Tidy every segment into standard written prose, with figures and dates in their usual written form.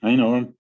I know him.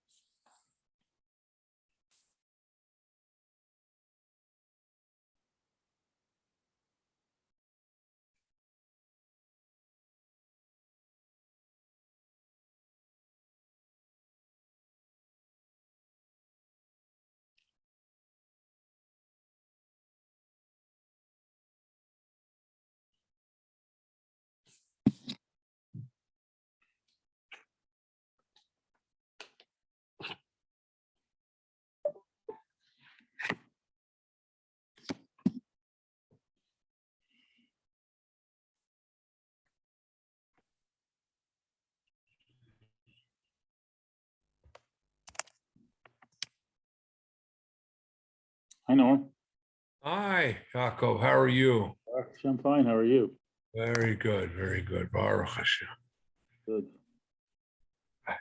I know him. Hi, Yaakov. How are you? I'm fine. How are you? Very good, very good. Baruch Hashem. Good. I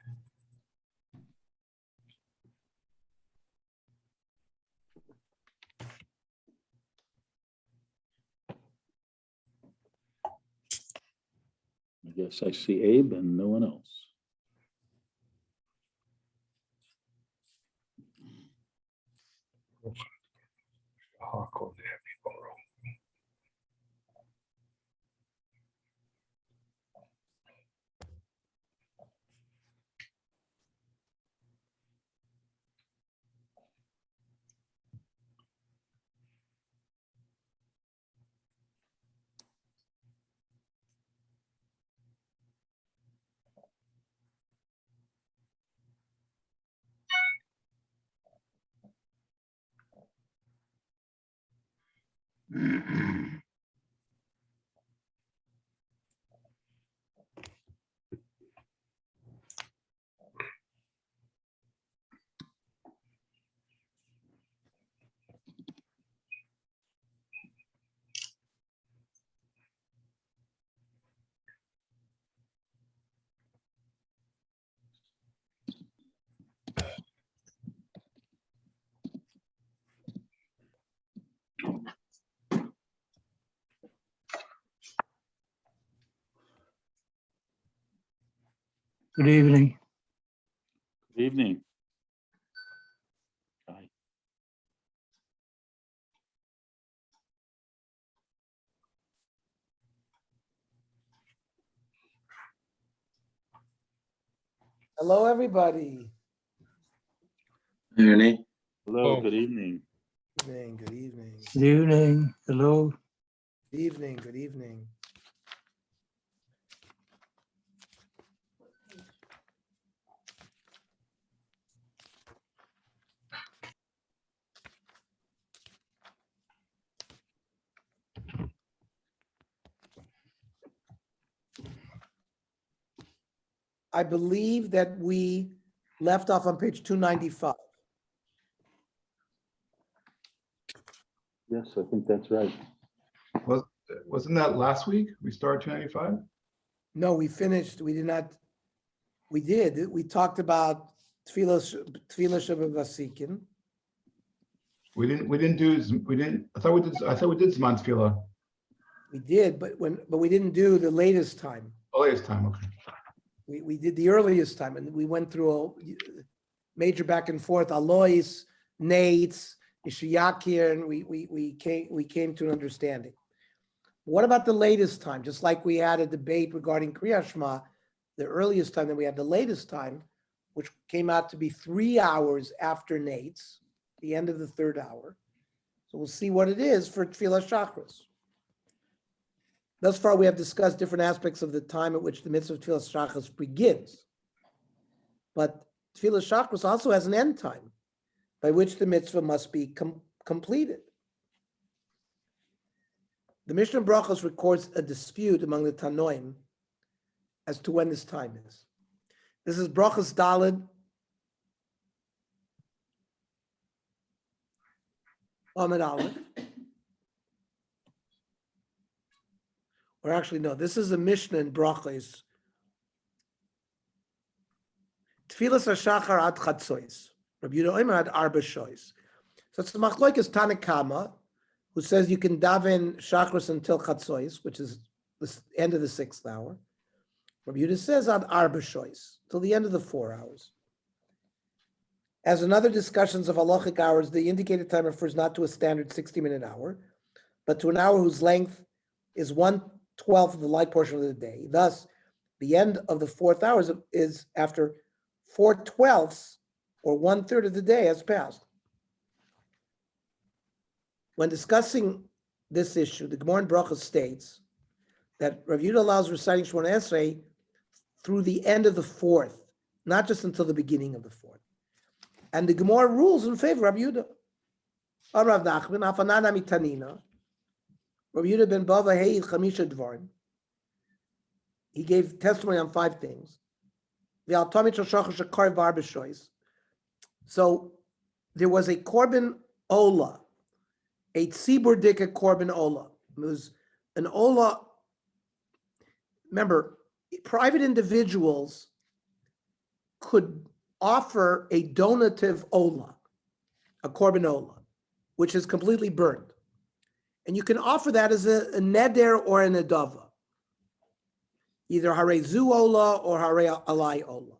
guess I see Abe and no one else. Good evening. Good evening. Hi. Hello, everybody. Ernie, Hello, Oh. good evening. Good evening, good evening, Good evening. Hello. good evening, good evening. I believe that we left off on page 295. Yes, I think that's right. Wasn't that last week? We started 295? No, we finished, we did not, we did, we talked about Tfilah Shabbat Vasikin. We didn't do, I thought we did Zman Tefillah. We did, but we didn't do the latest time. Oh, last time, okay. We did the earliest time, and we went through a major back and forth, Alois, Nates, Ishiyakir, and we came to an understanding. What about the latest time? Just like we had a debate regarding Kriya Shema, the earliest time, then we had the latest time, which came out to be 3 hours after Nates, the end of the third hour. So we'll see what it is for Tfilah Shachris. Thus far, we have discussed different aspects of the time at which the mitzvah of Tfilah Shachris begins. But Tfilah Shachris also has an end time by which the mitzvah must be completed. The Mishnah Brachos records a dispute among the Tanoim as to when this time is. This is Brachos Daled Amud Aleph. Or actually, no, this is a Mishnah in Brachos. Tfilas HaShachar ad Chatzois. Rabbi Yehuda Omer had Arba Shois. So it's the Machlokes Tanakama, who says you can daven Shachris until Chatzois, which is the end of the 6th hour. Rabbi Yehuda says ad Arba Shois, till the end of the 4 hours. As in other discussions of halachic hours, the indicated time refers not to a standard 60-minute hour, but to an hour whose length is 1/12 of the light portion of the day. Thus, the end of the fourth hour is after 4/12 or 1/3 of the day has passed. When discussing this issue, the Gemara in Bracha states that Rav Yehuda allows reciting Shemona Esrei through the end of the fourth, not just until the beginning of the fourth. And the Gemara rules in favor of Rav Yehuda. Rav Nachman, Afanana mitanina, Rav Yehuda ben Bava Hei Chamisha Dvarim. He gave testimony on 5 things. So there was a korban ola, a tzibur dika korban ola. It was an ola. Remember, private individuals could offer a donative ola, a korban ola, which is completely burned. And you can offer that as a neder or a nedava, either hare zu ola or hare alai ola.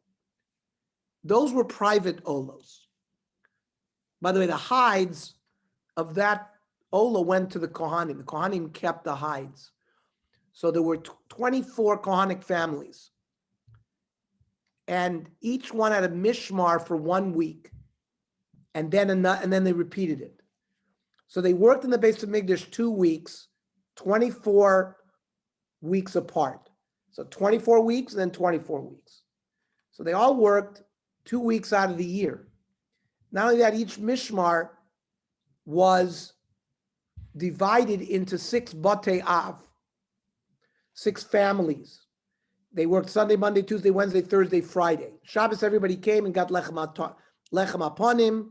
Those were private olos. By the way, the hides of that ola went to the Kohanim. The Kohanim kept the hides. So there were 24 Kohanic families. And each one had a mishmar for 1 week. And then they repeated it. So they worked in the base of Migdash 2 weeks, 24 weeks apart. So 24 weeks and then 24 weeks. So they all worked 2 weeks out of the year. Not only that, each mishmar was divided into 6 batei av, 6 families. They worked Sunday, Monday, Tuesday, Wednesday, Thursday, Friday. Shabbos, everybody came and got lechem aponim.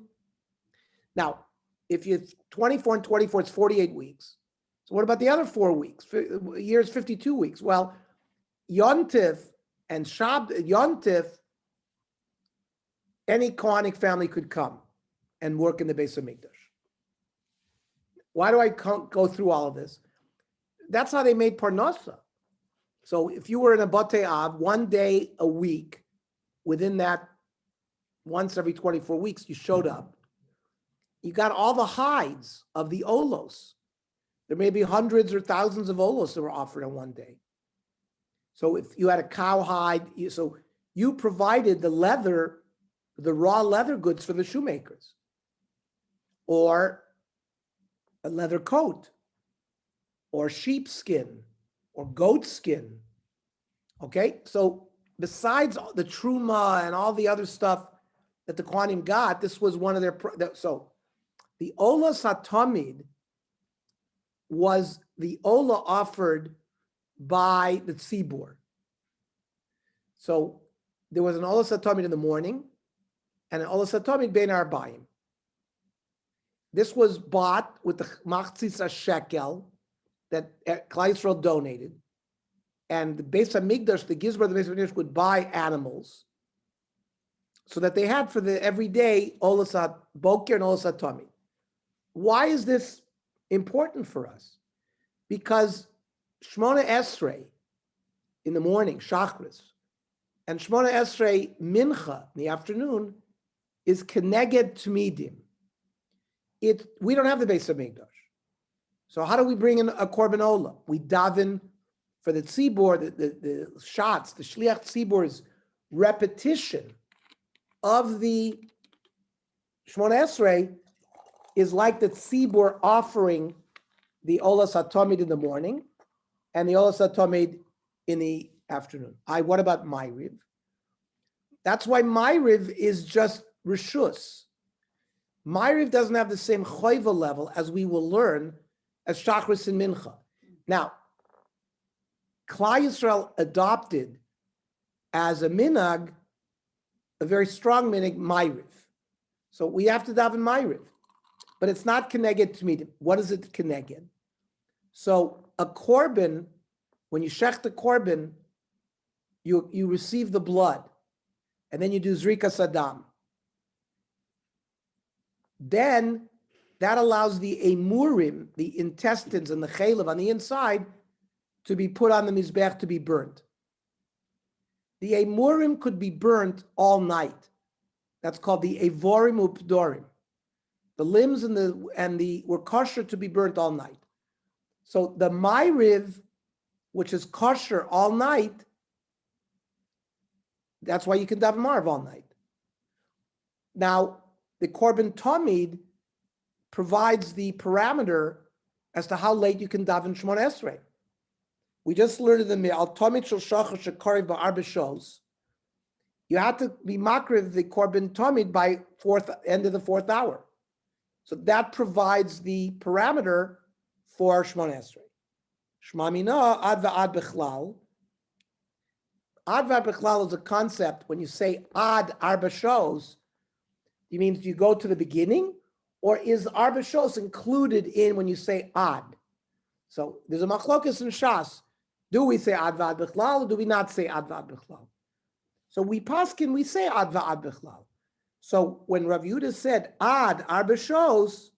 Now, if you're 24 and 24, it's 48 weeks. So what about the other 4 weeks? A year is 52 weeks. Well, Yontif and Yontif, any Kohanic family could come and work in the Beis Hamikdash. Why do I go through all of this? That's how they made Parnasa. So if you were in a Batei Av, 1 day a week, within that, once every 24 weeks, you showed up. You got all the hides of the olos. There may be hundreds or thousands of olos that were offered on 1 day. So if you had a cow hide, so you provided the leather, the raw leather goods for the shoemakers, or a leather coat, or sheepskin, or goat skin. Okay, so besides the truma and all the other stuff that the Kohanim got, this was one of their. So the Ola Satamid was the Ola offered by the Tzibur. So there was an Ola Satamid in the morning and an Ola Satamid Bein Arbaim. This was bought with the Machzis shekel that Klal Yisrael donated. And the Beis HaMikdash, the Gizbar of the Beis HaMikdash would buy animals so that they had for the everyday Olasat Boker and Olasat Tommy. Why is this important for us? Because Shmona Esrei in the morning, Shachris, and Shmona Esrei Mincha in the afternoon is Keneged Tmidim. We don't have the Beis HaMikdash. So how do we bring in a Korban Ola? We daven for the tzibur, the shots, the shliach tzibur's repetition of the Shmona Esrei is like the tzibur offering the Olas HaTomid in the morning and the Olas HaTomid in the afternoon. What about Ma'ariv? That's why Ma'ariv is just Rishus. Ma'ariv doesn't have the same choiva level, as we will learn, as Shachris and Mincha. Now, Klal Yisrael adopted as a minhag, a very strong minhag, Ma'ariv. So we have to daven Ma'ariv, but it's not Keneged Tmidim. What is it Keneged? So a korban, when you shech the korban, you receive the blood, and then you do Zrikas Adam. Then that allows the emurim, the intestines and the chaylev on the inside, to be put on the mizbech to be burnt. The emurim could be burnt all night. That's called the Evorim Updorim. The limbs and the were kosher to be burnt all night. So the Ma'ariv, which is kosher all night, that's why you can daven Ma'ariv all night. Now, the Korban Tamid provides the parameter as to how late you can daven Shemona Esrei. We just learned in the Al Tamid Shel Shachar Shekariv Ba'arba Shos. You have to be makriv the Korban Tamid by end of the fourth hour. So that provides the parameter for Shemona Esrei. Shema Mina Ad Va'ad Bechlal. Ad Va'ad Bechlal is a concept. When you say Ad Arba Shos, you mean you go to the beginning, or is Arba Shos included in when you say Ad? So there's a machlokas in Shas. Do we say Ad Va'ad Bechlal, or do we not say Ad Va'ad Bechlal? So we paskin, we say Ad Va'ad Bechlal. So when Rav Yehuda said Ad Arba Shos,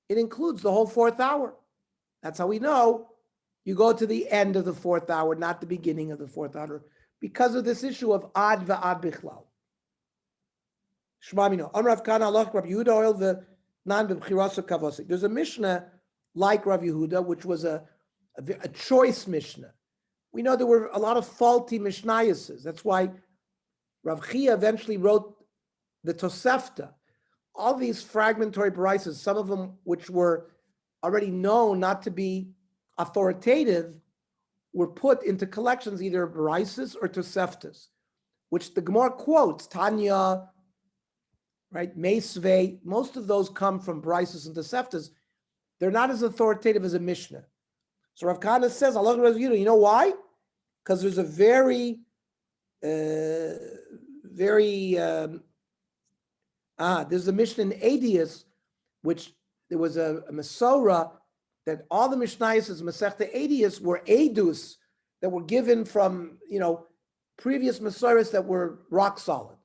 it includes the whole fourth hour. That's how we know you go to the end of the fourth hour, not the beginning of the fourth hour, because of this issue of Ad Va'ad Bechlal. Shema Mino. Rav Kana Alach Rav Yehuda oil the non b'chiraso kavosik. There's a Mishnah like Rav Yehuda, which was a choice Mishnah. We know there were a lot of faulty Mishnayos. That's why Rav Chia eventually wrote the Tosefta. All these fragmentary barises, some of them which were already known not to be authoritative, were put into collections, either barises or Toseftas, which the Gemara quotes, Tanya, right, Meisvei. Most of those come from barises and Toseftas. They're not as authoritative as a Mishnah. So Rav Kana says, Allah Rav Yehuda, you know why? Because there's a there's a Mishnah in Adius, which there was a Masorah that all the Mishnayos, Masechta Adius, were Adus that were given from, previous Masorahs that were rock solid.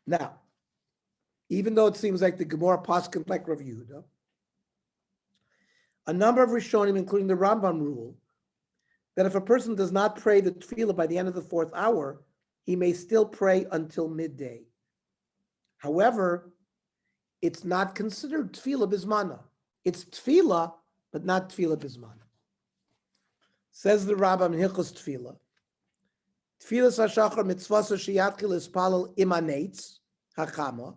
Now, even though it seems like the Gemara paskin like Rav Yehuda, a number of Rishonim, including the Rambam, rule that if a person does not pray the tefillah by the end of the fourth hour, he may still pray until midday. However, it's not considered tefillah bismana. It's tefillah, but not tefillah bismana. Says the Rambam in Hilchos Tefillah. Tefillah sashachar mitzvasa sheyatchil ispalel imanetz hachama.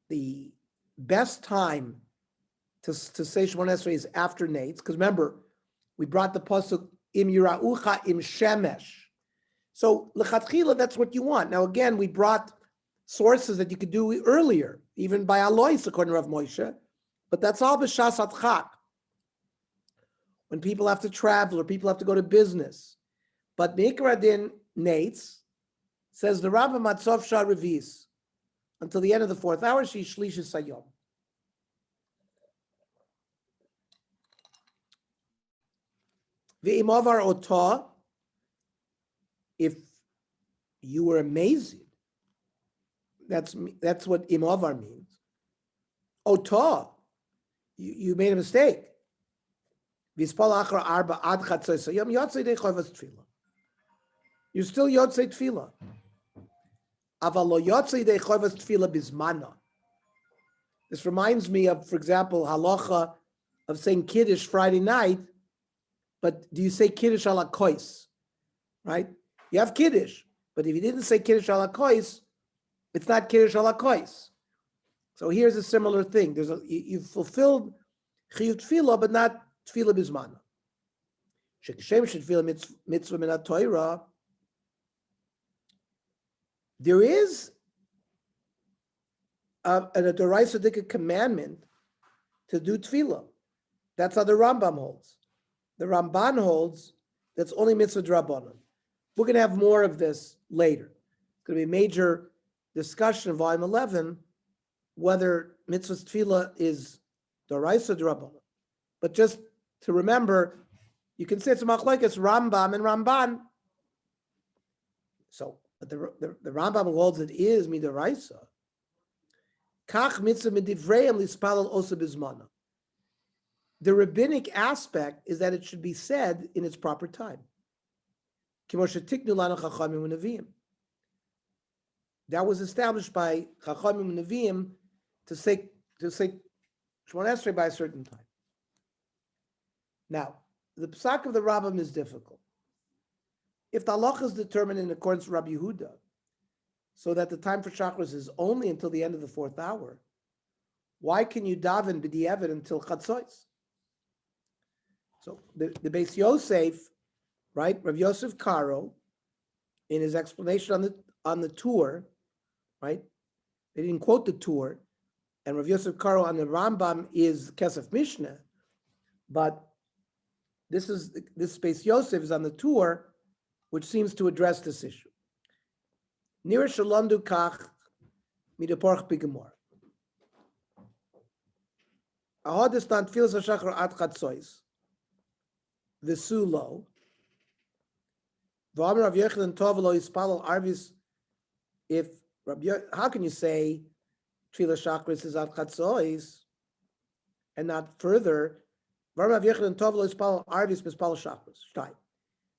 The best time to say Shemona Esrei is after Nates, because remember, we brought the pasuk im yiraucha im shemesh. So lechatchila, that's what you want. Now again, we brought sources that you could do earlier, even by Alois, according to Rav Moshe, but that's all b'shas atchak. When people have to travel or people have to go to business. But Meikar Adin Nates says the Rambam Matzov Shah Revis until the end of the fourth hour, she shlishes sayom. Ve'imovar otah, if you were amazing, that's what imovar means. Otah, you made a mistake. You're still yotzei tefillah. This reminds me of, for example, halacha of saying Kiddush Friday night, but do you say Kiddush ala kois, right? You have Kiddush, but if you didn't say Kiddush ala kois, it's not Kiddush ala kois. So here's a similar thing. You've fulfilled chiyut tefillah, but not tefillah bismana. Shekishem tefillah mitzvah min haTorah. There is a Doraisa Dika commandment to do tefillah. That's how the Rambam holds. The Ramban holds that's only mitzvah drabanan. We're going to have more of this later. It's going to be a major discussion in volume 11 whether mitzvah tefillah is Doraisa drabanan. But just to remember, you can say it's a machlokes Rambam and Ramban. So, but the Rambam holds it is midoraisa. Kach mitzvah midivreim lispalel osa bizmana. The rabbinic aspect is that it should be said in its proper time. That was established by Chachamim and Nevi'im to say Shemona Esrei by a certain time. Now, the psak of the Rambam is difficult. If the halacha is determined in accordance with Rabbi Yehuda, so that the time for chakras is only until the end of the 4th hour, why can you daven b'di'evet until chatzos? So the Beis Yosef, right? Rav Yosef Karo, in his explanation on the tour, right? They didn't quote the tour, and Rav Yosef Karo on the Rambam is Kesef Mishnah, but this Beis Yosef is on the tour, which seems to address this issue. Nira shalandu kach midaporch bigemor. Ahadistan tfilas hashachar ad chatzos. V'sulo. V'amar Rav Yochanan tov lo yispalal arvis. How can you say tfilas shachris is ad chatzos and not further? V'amar Rav Yochanan tov lo yispalal arvis mispalal shachris. Shtay.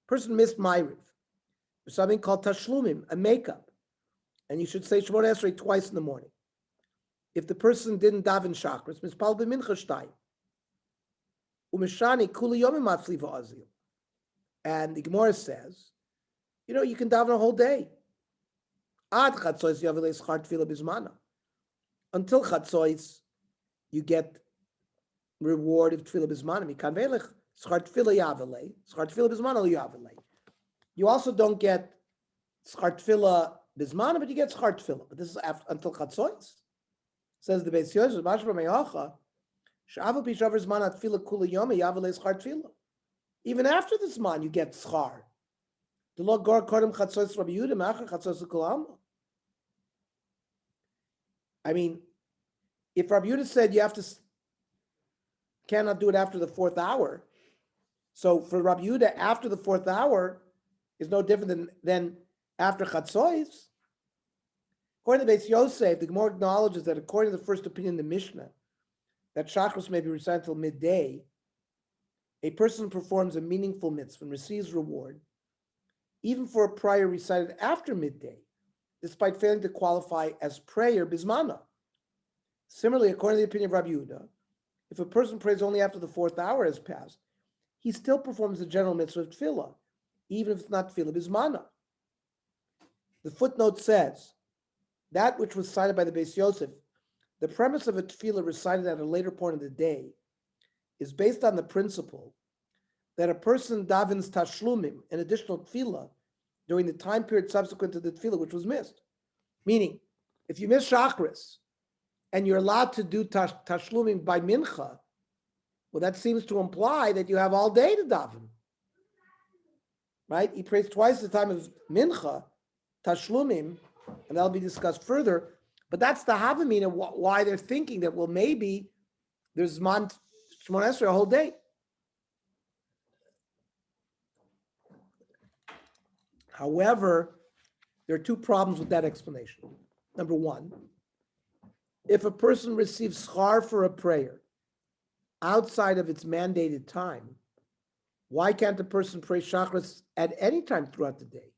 Person missed Ma'ariv. There's something called tashlumim, a makeup. And you should say Shemona Esrei twice in the morning. If the person didn't daven chakras, mispal b'mincha shtayim. Umeshani kuli yomim matzli v'azil. And the Gemara says, you can daven a whole day. Ad chatzos yavelei schar tefillah bizmana. Until chatzos, you get reward of tefillah bizmana. Mikan velech schar tefillah yavelei, schar tefillah bizmana lo yavelei. You also don't get schar tefillah bizmana, but you get schar tefillah. But this is until chatzos. Says the Beis Yosef, Mashma me'acha, she'avu pishavar zman atfila kula yoma yavelei schar tefillah. Even after the zman, you get schar. The Lord gar kodem chatzos Rabbi Yehuda ma'achar chatzos l'kol. I mean, if Rabbi Yehuda said you cannot do it after the 4th hour, so for Rabbi Yehuda, after the 4th hour is no different than after chatzos. According to Beis Yosef, the Gemara acknowledges that according to the first opinion in the Mishnah, that chakras may be recited until midday. A person performs a meaningful mitzvah and receives reward, even for a prayer recited after midday, despite failing to qualify as prayer bismana. Similarly, according to the opinion of Rabbi Yehuda, if a person prays only after the 4th hour has passed, he still performs the general mitzvah of tefillah, even if it's not tefillah bismana. The footnote says, that which was cited by the Beis Yosef, the premise of a tefillah recited at a later point of the day is based on the principle that a person davens tashlumim, an additional tefillah, during the time period subsequent to the tefillah which was missed. Meaning, if you miss chakras and you're allowed to do tashlumim by mincha, well, that seems to imply that you have all day to daven. Right? He prays twice the time of mincha, tashlumim, and that'll be discussed further. But that's the havamina why they're thinking that, well, maybe there's Shemona Esrei a whole day. However, there are 2 problems with that explanation. Number 1, if a person receives schar for a prayer outside of its mandated time, why can't a person pray chakras at any time throughout the day?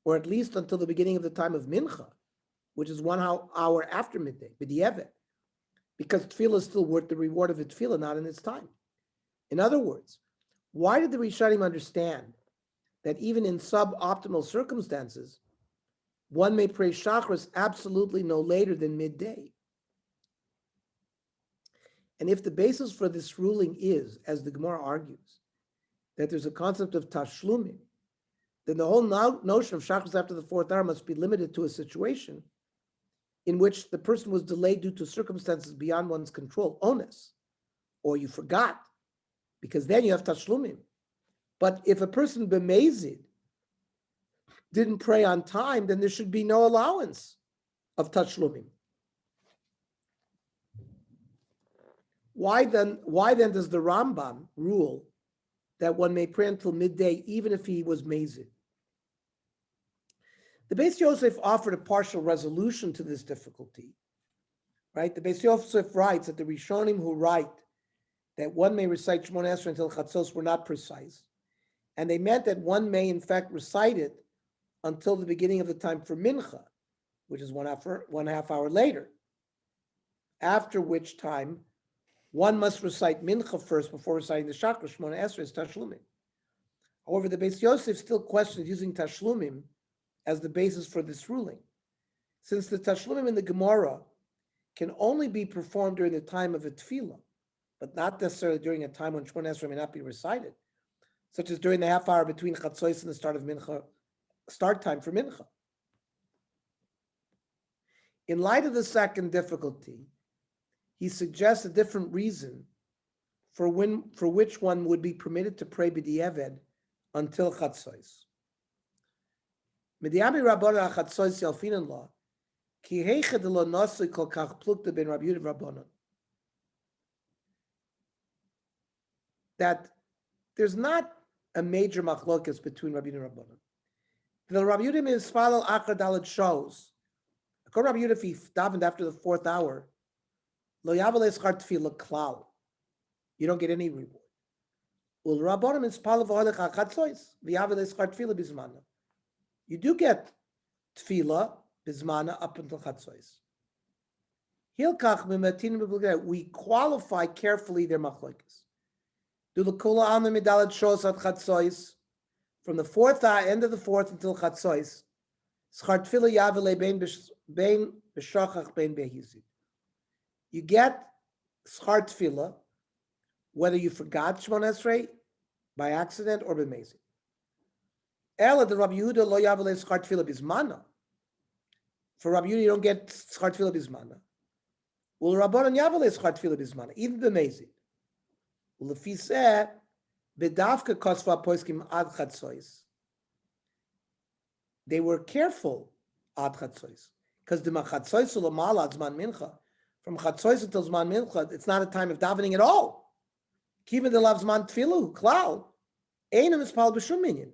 Or at least until the beginning of the time of mincha, which is 1 hour after midday, b'di'evet, because tefillah is still worth the reward of a tefillah, not in its time. In other words, why did the Rishonim understand that even in suboptimal circumstances, one may pray chakras absolutely no later than midday? And if the basis for this ruling is, as the Gemara argues, that there's a concept of tashlumim, then the whole notion of chakras after the 4th hour must be limited to a situation in which the person was delayed due to circumstances beyond one's control, onus, or you forgot, because then you have tashlumim. But if a person b'mezid didn't pray on time, then there should be no allowance of tashlumim. Why then does the Rambam rule that one may pray until midday even if he was mezid? The Beis Yosef offered a partial resolution to this difficulty, right? The Beis Yosef writes that the Rishonim who write that one may recite Shemona Esrei until Chatzos were not precise. And they meant that one may in fact recite it until the beginning of the time for Mincha, which is 1.5 hour later. After which time, one must recite Mincha first before reciting the Shachar, Shemona Esrei, Tashlumim. However, the Beis Yosef still questions using Tashlumim as the basis for this ruling, since the Tashlumim in the Gemara can only be performed during the time of a tefillah, but not necessarily during a time when Shemona Esrei may not be recited, such as during the half hour between Chatzos and the start of Mincha, start time for Mincha. In light of the second difficulty, he suggests a different reason for which one would be permitted to pray b'di'eved until Chatzos. M'Rabanan Chatzos Yalfinan La, ki heicha de lo nasui kol kach plukta ben Rabbi Yehuda M'Rabanan. That there's not a major machlokas between Rabbi Yehuda and Rabbanan. The Rabbi Yehuda is follow Akra Dalet shows. According to Rabbi Yehuda, if he davened after the 4th hour, lo yavel eschar tefillah klal, you don't get any reward. Well, Rabbanan is follow v'holech hachatzois v'yavel eschar tefillah bizmana. You do get tefillah bizmana up until chatzois. Hilkach mimatin b'b'lgei. We qualify carefully their machlokas. Do the kula alma midalet shows at chatzois from the 4th end of the 4th until chatzois. Schar tefillah yavele bein b'shachach bein behizid. You get schar tefillah whether you forgot Shemona Esrei by accident or b'mezid. Ela the Rabbi Yehuda lo yavele schar tefillah bizmana. For Rabbi Yehuda you don't get schar tefillah bizmana. Well, Rabbanan yavele schar tefillah bizmana even b'mezid. Lefiseh bedavka kosva poskim ad chatzois. They were careful ad chatzois because the chatzois ulamala zman mincha, from chatzois until zman mincha, it's not a time of davening at all. Kiven de lav zman tfilu klal einam mispal b'shum minyan.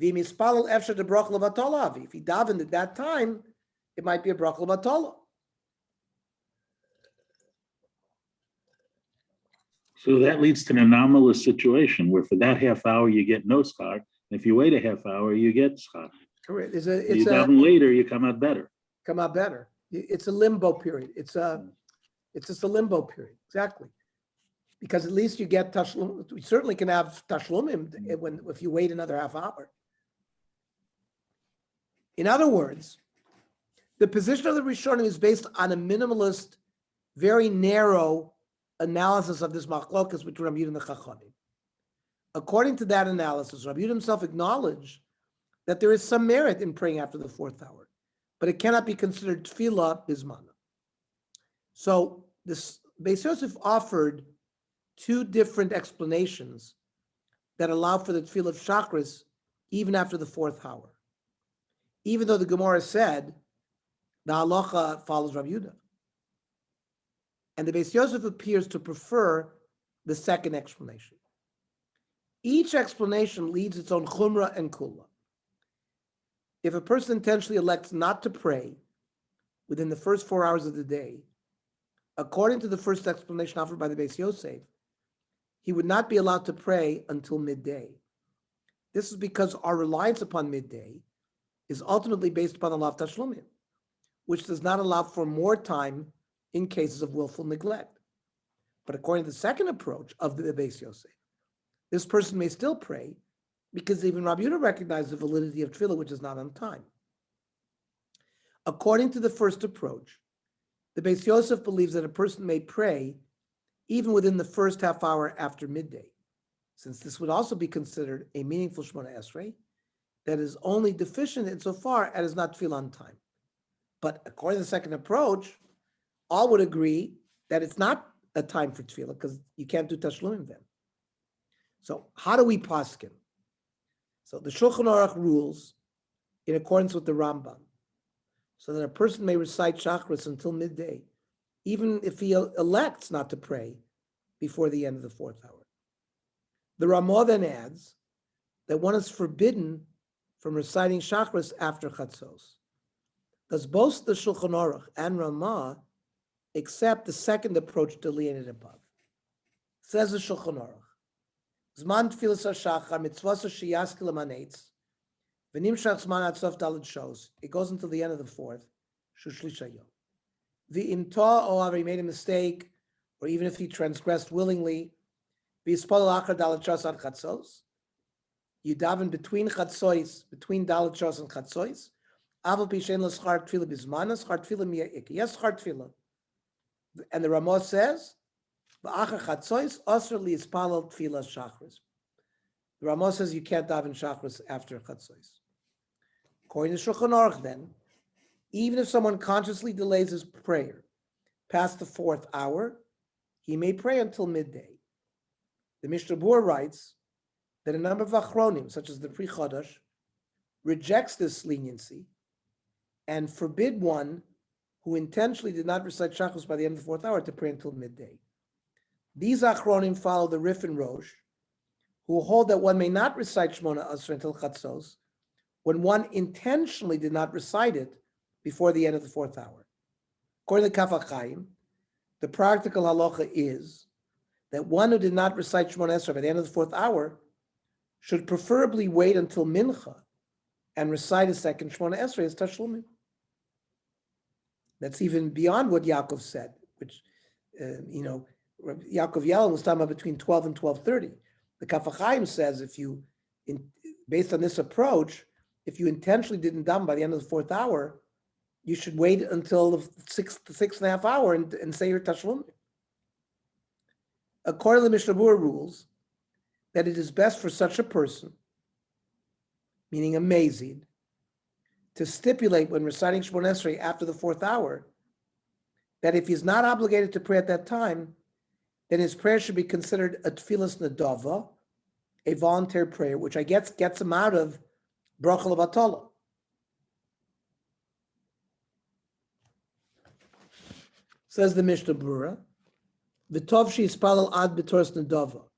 V'mispal efshar de brach levatolav. If he davened at that time, it might be a brach levatolah. So that leads to an anomalous situation where for that half hour you get no schar. And if you wait a half hour, you get schar. Correct. You daven later, you come out better. Come out better. It's a limbo period. It's just a limbo period. Exactly. Because at least you get tashlum. We certainly can have tashlumim if you wait another half hour. In other words, the position of the Rishonim is based on a minimalist, very narrow analysis of this machlokas between Rabbi Yehuda and the Chachamim. According to that analysis, Rabbi Yehuda himself acknowledged that there is some merit in praying after the 4th hour, but it cannot be considered tefillah bizmana. So this Beis Yosef offered 2 different explanations that allow for the tefillah of chakras even after the 4th hour, even though the Gemara said the halacha follows Rabbi Yehuda. And the Beis Yosef appears to prefer the second explanation. Each explanation leads its own chumrah and kula. If a person intentionally elects not to pray within the first 4 hours of the day, according to the first explanation offered by the Beis Yosef, he would not be allowed to pray until midday. This is because our reliance upon midday is ultimately based upon the law of tashlumim, which does not allow for more time in cases of willful neglect. But according to the second approach of the Beis Yosef, this person may still pray because even Rabbi Yehuda recognized the validity of tefillah, which is not on time. According to the first approach, the Beis Yosef believes that a person may pray even within the first half hour after midday, since this would also be considered a meaningful Shemona Esrei that is only deficient insofar as it is not tefillah on time. But according to the second approach, all would agree that it's not a time for tefillah because you can't do tashlumim then. So how do we paskin? So the Shulchan Aruch rules in accordance with the Rambam, so that a person may recite chakras until midday, even if he elects not to pray before the end of the 4th hour. The Ramah then adds that one is forbidden from reciting chakras after chatzos. Thus both the Shulchan Aruch and Ramah accept the second approach delineated above. Says the Shulchan Aruch. Zman tfilas hashachar mitzvos sheyaskil amanetz. V'nimshach zman ad sof daled shows. It goes until the end of the fourth. Shushlisha yom. V'imta or he made a mistake, or even if he transgressed willingly. V'yispal achar daled shos ad chatzos. You daven between chatzos, between daled shos and chatzos. Aval pishen lo schar tefillah bizmana, schar tefillah miya'ik. Yes, schar tefillah. And the Ramah says, "V'achar chatzos asr liyispalal tefillah shachris." The Ramah says you can't daven shachris after chatzos. According to Shulchan Aruch, then, even if someone consciously delays his prayer past the fourth hour, he may pray until midday. The Mishnah Berurah writes that a number of achronim, such as the Pri Chodesh, rejects this leniency and forbid one who intentionally did not recite shachos by the end of the fourth hour to pray until midday. These achronim follow the Rif and Rosh, who hold that one may not recite Shmona Esrei until chatzos when one intentionally did not recite it before the end of the fourth hour. According to Kaf HaChaim, the practical halacha is that one who did not recite Shmona Esrei by the end of the fourth hour should preferably wait until Mincha and recite a second Shmona Esrei as Tashlumim. That's even beyond what Yaakov said, which, Yaakov Yalom was talking about between 12 and 12:30. The Kaf HaChaim says based on this approach, if you intentionally didn't daven by the end of the fourth hour, you should wait until the six and a half hour and say your Tashlumim. According to the Mishnah Berurah rules, that it is best for such a person, meaning a Mazid, to stipulate when reciting Shmona Esrei after the fourth hour, that if he's not obligated to pray at that time, then his prayer should be considered a tfilas nadava, a voluntary prayer, which I guess gets him out of bracha levatala. Says the Mishnah Berurah, v'tov sheyispalel ad b'toras nadava.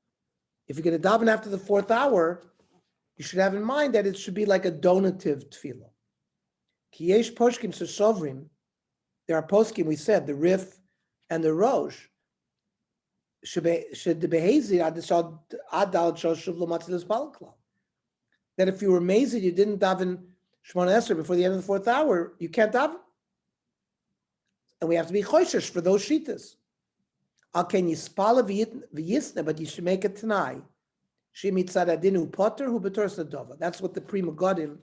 If you're going to daven after the fourth hour, you should have in mind that it should be like a donative tefillah. Ki yesh poskim sesovrim, there are poskim, we said, the Rif and the Rosh, should behezi ad dal shoshuv l'matzilus balakla. That if you were mazid, you didn't daven Shmona Esrei before the end of the fourth hour, you can't daven. And we have to be choishesh for those shitas. Al ken yispala v'yisna, but you should make it tanai. She mitzad adinu potter hu b'toras nadava. That's what the Pri Megadim,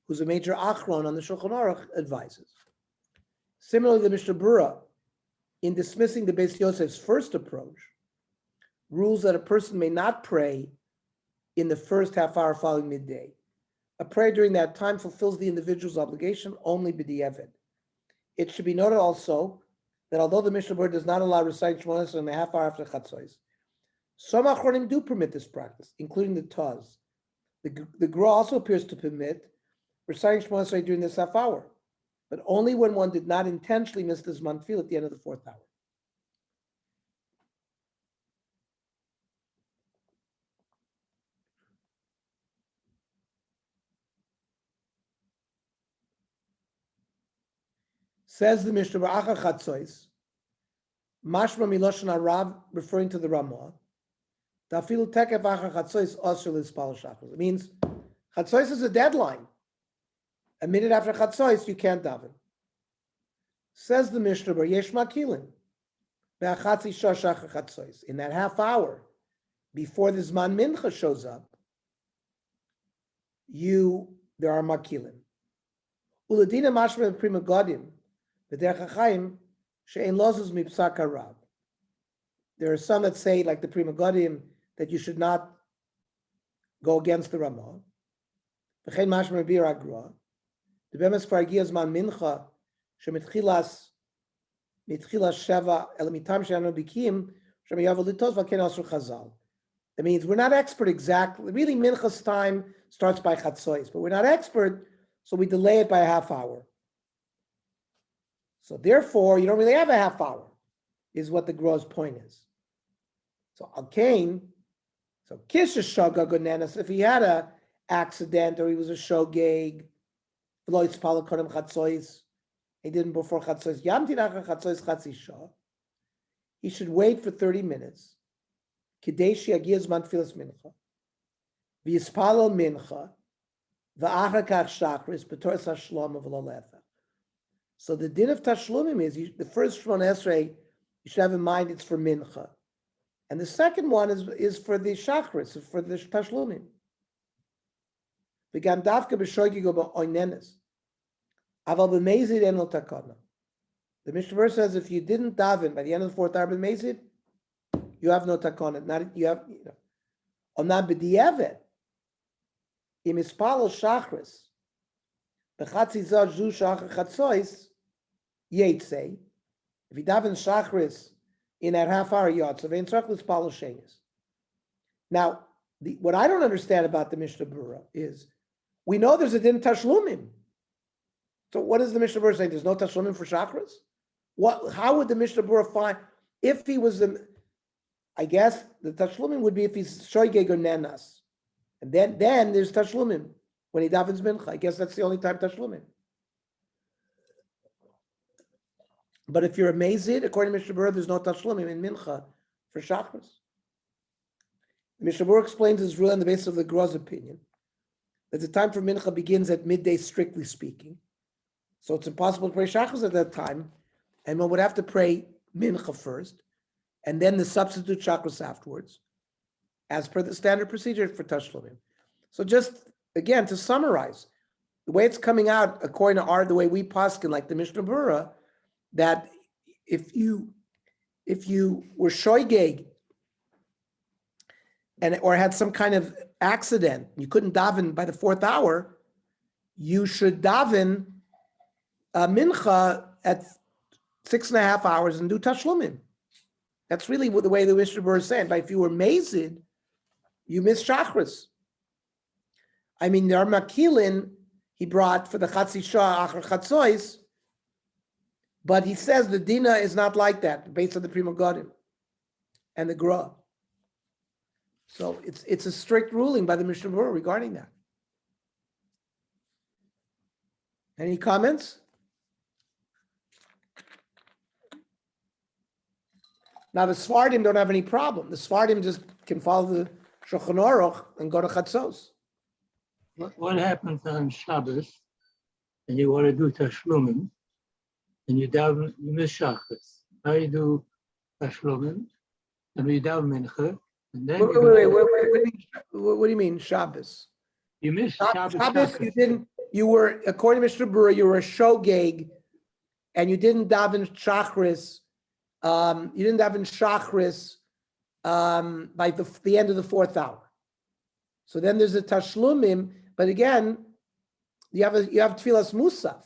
who's a major achron on the Shulchan Aruch, advises. Similarly, the Mishnah Berurah, in dismissing the Beis Yosef's first approach, rules that a person may not pray in the first half hour following midday. A prayer during that time fulfills the individual's obligation only b'di'evid. It should be noted also that although the Mishnah Berurah does not allow reciting Shmona Esrei in the half hour after Chatzos, some achronim do permit this practice, including the Taz. The Gra also appears to permit reciting Shmona Esrei during this half hour, but only when one did not intentionally miss the Zman Tefillah at the end of the fourth hour. Says the Mishnah Berurah Chatzos, Mashma Miloshen Arav, referring to the Ramah, Tafilu Tekef Achar Chatzos Osher Lispal Shachos. It means Chatzos is a deadline. A minute after Chatzos, you can't daven. Says the Mishnah Berurah, Yesh Makilin, Be'achatzi Shosh Achar Chatzos. In that half hour, before the Zman Mincha shows up, there are Makilin. Uladina Mashma Pri Megadim, there are some that say, like the Pri Megadim, that you should not go against the Ramah. The Bemes Fargias Man Mincha, Shemitchilas Sheva Elamitam Shanu Bikim, Shemayavalitos Vaken Asur Chazal. That means we're not expert exactly. Really, Mincha's time starts by Chatzos, but we're not expert, so we delay it by a half hour. So therefore, you don't really have a half hour, is what the Gra's point is. So Al-Kain, so Kish Shoga Gonenas, if he had an accident or he was a shogeg, he didn't before Chatzos, he should wait for 30 minutes Kadesh Yagir Zman Tfilas Mincha, V'yispalel Mincha, V'achar Kach Shachris, B'toras HaShlom of L'Lefa. So the din of Tashlumim is the first Shmona Esrei, you should have in mind it's for Mincha. And the second one is for the Shachris, for the Tashlumim. V'gam Davka B'shogi Go B'oinenes. Aval B'mezid En Lo Takana. The Mishnah verse says if you didn't daven by the end of the fourth hour b'mezid, you have no takana. Not you have, you know. Onam b'di'evet im ispalo shachris b'chatzi zah zu shachar chatzois yetze. If you daven shachris in that half hour yotze, vein tzarich l'spalo shenis. Now, what I don't understand about the Mishnah Berurah is we know there's a din tashlumim. So what is the Mishnah Berurah saying? There's no tashlumim for shachris? What? How would the Mishnah Berurah find if he was the? I guess the tashlumim would be if he's shoygeg or nenas, and then there's tashlumim when he davens mincha. I guess that's the only time tashlumim. But if you're a mezid, according to Mishnah Berurah, there's no tashlumim in mincha for shachris. Mishnah Berurah explains his rule on the basis of the Gro's opinion that the time for mincha begins at midday, strictly speaking. So it's impossible to pray shachris at that time. And one would have to pray mincha first, and then the substitute chakras afterwards, as per the standard procedure for tashlumim. So just, again, to summarize, the way it's coming out, according to the way we paskin, like the Mishnah Berurah, that if you were shoygeg or had some kind of accident, you couldn't daven by the fourth hour, you should daven mincha at 6.5 hours and do tashlumim. That's really what the way the Mishnah Berurah is saying. But if you were mazid, you miss shachris. I mean, there are makilin he brought for the chatzi shah achar chatzois, but he says the dina is not like that based on the Prima Godim and the Gra. So it's a strict ruling by the Mishnah Berurah regarding that. Any comments? Now the Sfardim don't have any problem. The Sfardim just can follow the Shulchan Aruch and go to Chatzos. What happens on Shabbos and you want to do Tashlumim and you miss Shachris? Now you do Tashlumim and you daven Mincha and then What do you mean Shabbos? you miss Shabbos. Shabbos you were, according to Mishnah Berurah, you were a shogeg and you didn't daven Shachris. You didn't daven Shachris by the end of the fourth hour. So then there's a Tashlumim, but again, you have Tfilas Musaf,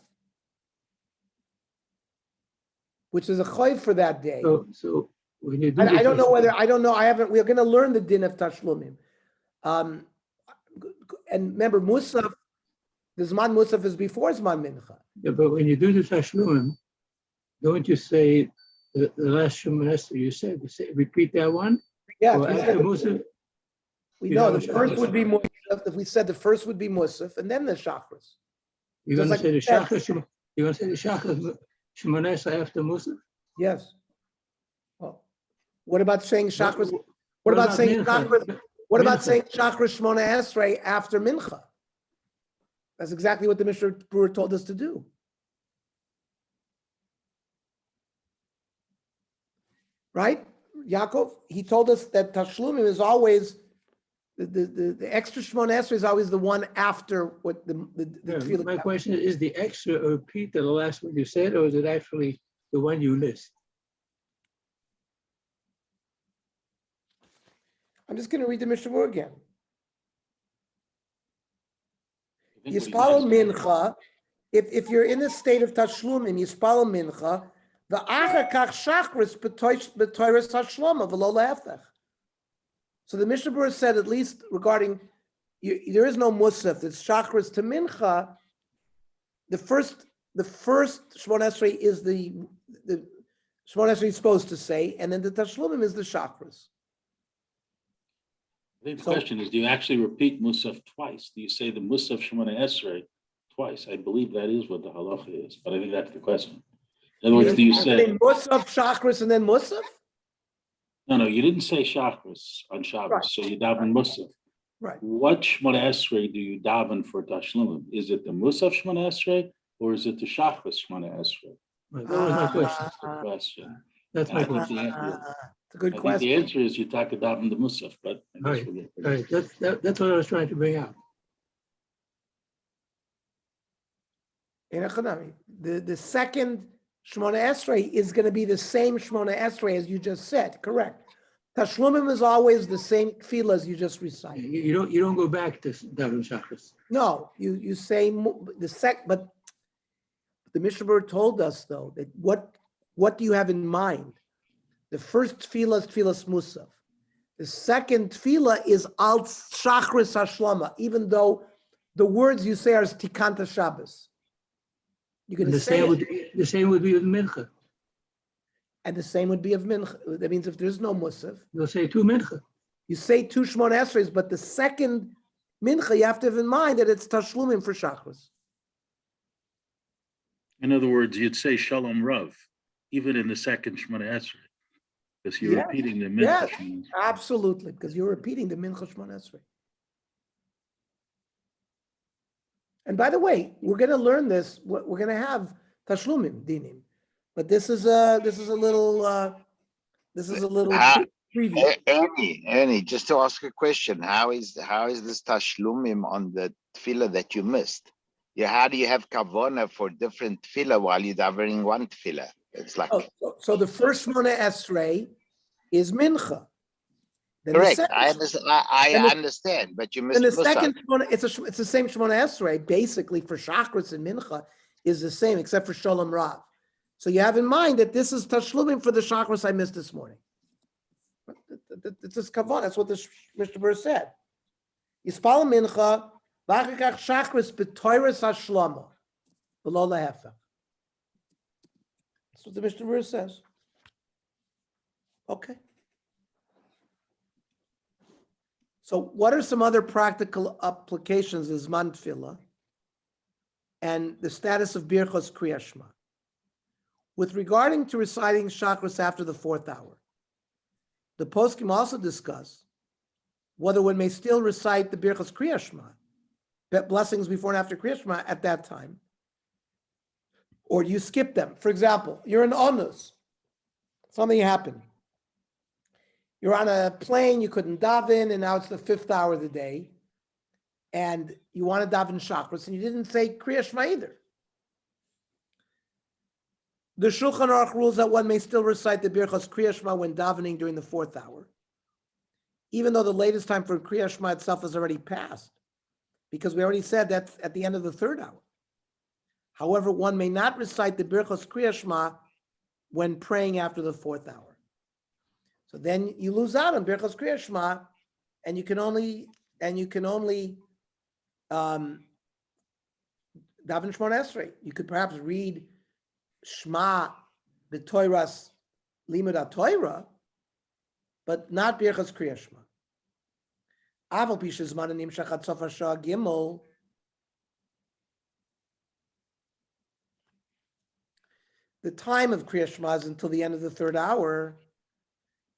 which is a chayv for that day. So when you do I don't know. We're going to learn the din of Tashlumim. And remember, Musaf, the Zman Musaf is before Zman Mincha. Yeah, but when you do the Tashlumim, don't you say the last Shemon Esrei you said, repeat that one? Yeah, Or after Musaf? we know the first would be Musaf. If we said the first would be Musaf, and then the Shachris. You're going to Just say the like Shachar, you're going to say the Shachar Shemon Esrei after Musaf? Yes. Well, what about saying Shachris? What about saying Mincha? Shachris? What about Mincha. saying Shachris Shmona Esrei after Mincha? That's exactly what the Mishnah Berurah told us to do. Right, Yaakov? He told us that Tashlumim is always the extra Shmona Esrei is always the one after what the Yeah, tefillah. my question is the extra a repeat of the last one you said, or is it actually the one you missed? I'm just going to read the Mishnah Berurah again. I think what he Yispalo means- mincha, if you're in a state of tashlumim, yispalo mincha, the achar kach shachris b'toiras hashloma v'lo le'efech. So the Mishnah Berurah said, at least regarding, there is no musaf, it's shachris to mincha. The first Shmona Esrei is the Shmona Esrei is supposed to say, and then the tashlumim is the shachris. I think the So- question is, do you actually repeat Musaf twice? Do you say the Musaf Shemona Esrei twice? I believe that is what the halacha is, but I think that's the question. In other words, do you say, Musaf, shachris, and then musaf? No, you didn't say Shachris on Right. Shabbos, so you daven Musaf. Right. What Shmona Esrei do you daven for Tashlumim? Is it the Musaf Shmona Esrei or is it the Shachris Shmona Esrei? Right, that was my question. That's the question. That's And my I think question. It's a good the question. answer is you talk about daven the Musaf, but I guess Right, we'll get to right. that. That's what I was trying to bring out. In Echanami, the second Shmona Esrei is going to be the same Shmona Esrei as you just said, correct? Tashlumim is always the same tefillah as you just recited. You don't go back to Daven Shachris. No, you say but the Mishnah Berurah told us though that what do you have in mind? The first tefillah is tefillah Musaf. The second tefillah is al Shachris Hashlama, even though the words you say are Tikanta Shabbos. You're going And to say the same would be with Mincha. and the same would be of Mincha. That means if there's no Musaf, You'll say two Mincha. you say two Shmona Esreis, but the second Mincha, you have to have in mind that it's Tashlumim for Shachris. In other words, you'd say Shalom Rav, even in the second Shemona Esrei, because you're Yes, repeating the Mincha yes. Shemona Esrei. Absolutely, because you're repeating the Mincha Shmona Esrei. And by the way, we're going to learn this. We're going to have Tashlumim Dinim, but this is a little preview. Ernie, just to ask a question, how is this tashlumim on the tefillah that you missed? How do you have kavana for different tefillah while you're davering one tefillah? It's like So the first Shmona Esrei is Mincha. Then the correct. second- I understand. I then the- understand, but you missed And the Musaf. second Shmona, it's the same Shmona Esrei, basically for Shachris and Mincha is the same, except for Sholem Rav. So you have in mind that this is Tashlumim for the Shachris I missed this morning. It's just kavan. That's what the Mishnah Berurah said. Yispal Mincha, v'achikach Shachris b'toiras hashlama, below lahefech. That's what the Mishnah Berurah says. Okay. So what are some other practical applications of Zman Tefillah and the status of Birchos Kriyas Shema? With regarding to reciting Shachris after the fourth hour, the poskim also discuss whether one may still recite the Birchos Kriyas Shema, blessings before and after Kriyas Shema at that time, or you skip them. For example, you're in Onus, something happened. You're on a plane, you couldn't daven, and now it's the 5th hour of the day, and you want to daven Shachris, and you didn't say Kriyas Shema either. The Shulchan Aruch rules that one may still recite the Birchos Kriyas Shema when davening during the 4th hour, even though the latest time for Kriyas Shema itself has already passed, because we already said that's at the end of the 3rd hour. However, one may not recite the Birchos Kriyas Shema when praying after the 4th hour. So then you lose out on Birchos Kriyas Shema, and you can only daven Shmona Esrei. You could perhaps read Shema b'toiras limud haTorah, but not Birchos Kriyas Shema. Aval pi shezman nimshach ad sof hashah gimel. The time of Kriyas Shema is until the end of the 3rd hour.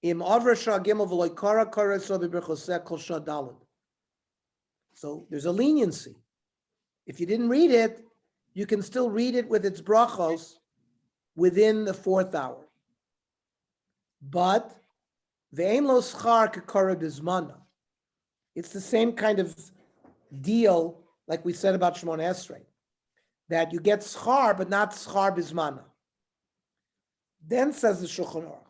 Im avra shah gimel v'loy kara kara so b'birchoseh kol shah daled. So there's a leniency. If you didn't read it, you can still read it with its brachos within the 4th hour. But ve'ein lo schar kekara d'zmana. It's the same kind of deal like we said about Shmona Esrei, that you get schar but not schar b'zmana. Then says the Shulchan Aruch,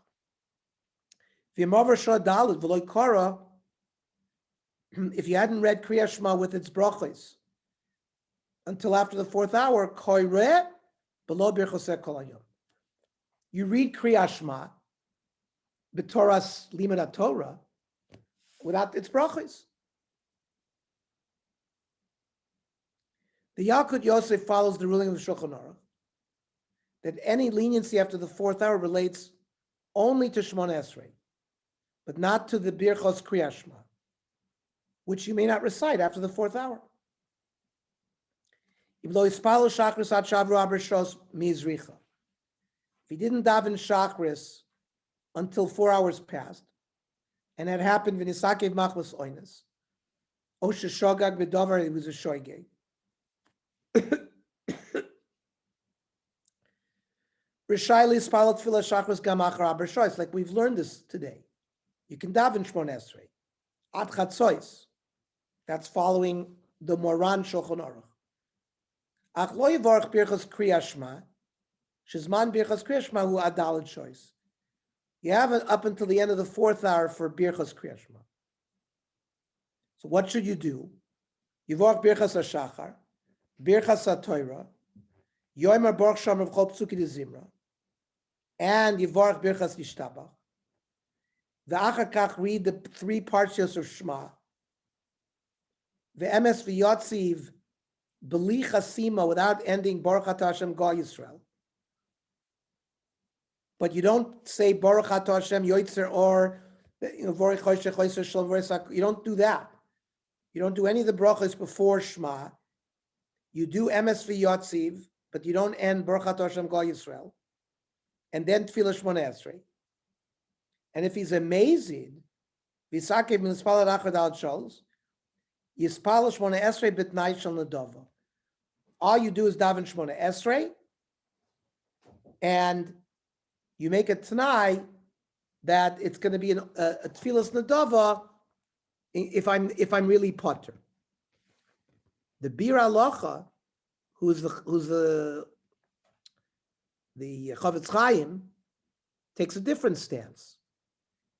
if you hadn't read Kriyas Shema with its brachos until after the 4th hour, you read Kriyas Shema, b'toras limud haTorah, without its brachos. The Yalkut Yosef follows the ruling of the Shulchan Aruch that any leniency after the 4th hour relates only to Shmona Esrei, but not to the Birchos Kriyas Shema, which you may not recite after the 4th hour. If he didn't daven Shachris until 4 hours passed. And that happened when Isakev Machmas Oines. Osha Shogag Bedover, it was a Shoige. Rishayli Spalat Fila Shachris Gamachar Abershois, like we've learned this today. You can daven Shmon Esrei. At Chatzois. That's following the Moran Shulchan Aruch. Ach lo yivorach birchas Kriyas Shema, shezman birchas Kriyas Shema hu adalad shois. You have it up until the end of the 4th hour for birchas Kriyas Shema. So what should you do? Yivorach birchas HaShachar, birchas HaTorah, yoimer baruch shem of chol psuki de zimra, and yivorach birchas yishtabach. V'achar kach read the 3 parshas of Shema. V'emes v'yotziv b'li chasima, without ending Baruch Atah Hashem Ga Yisrael. But you don't say Baruch Atah Hashem Yoitzer or Vorich Choshech Choyser Shalom Voresak. You don't do that. You don't do any of the brachas before Shema. You do Emes v'yotziv, but you don't end Baruch Atah Hashem Ga Yisrael. And then Tfilah Shmoneh Esrei. And if he's amazing, V'sakev M'nispal Achad Al Shols, Yispal Shmoneh Esrei B'tnai Shel Nedava. All you do is daven Shmoneh Esrei, and you make a t'nai that it's going to be a Tfilas Nedava if I'm really potter. The Bir Halacha, who's the Chavetz Chaim, takes a different stance,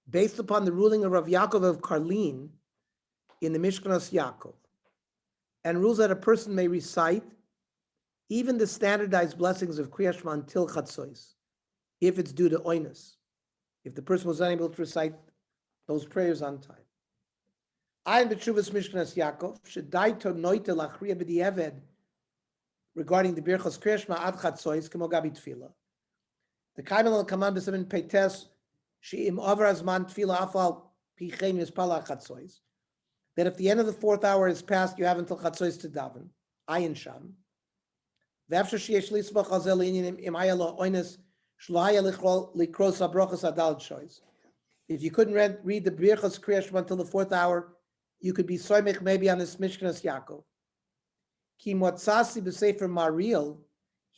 based upon the ruling of Rav Yaakov of Karlin in the Mishkanos Yaakov, and rules that a person may recite even the standardized blessings of Kriyas Shema until Chatzois, if it's due to oinus, if the person was unable to recite those prayers on time. Ayin b'tshuvas Mishkanos Yaakov shedaito noite lachriya b'di'eved regarding the birchos Kriyas Shema ad Chatzois kemo gabi tefillah. The kaimel al kaman b'seven peites she'im over azman tefillah afal pichein yispala Chatzois, that if the end of the 4th hour is passed, you have until Chatzois to daven. Ayin sham. If you couldn't read the Birchas Kriyas Shema until the 4th hour, you could be soymich maybe on this Mishkanos Yaakov. Ki motzasi b'sefer Mariel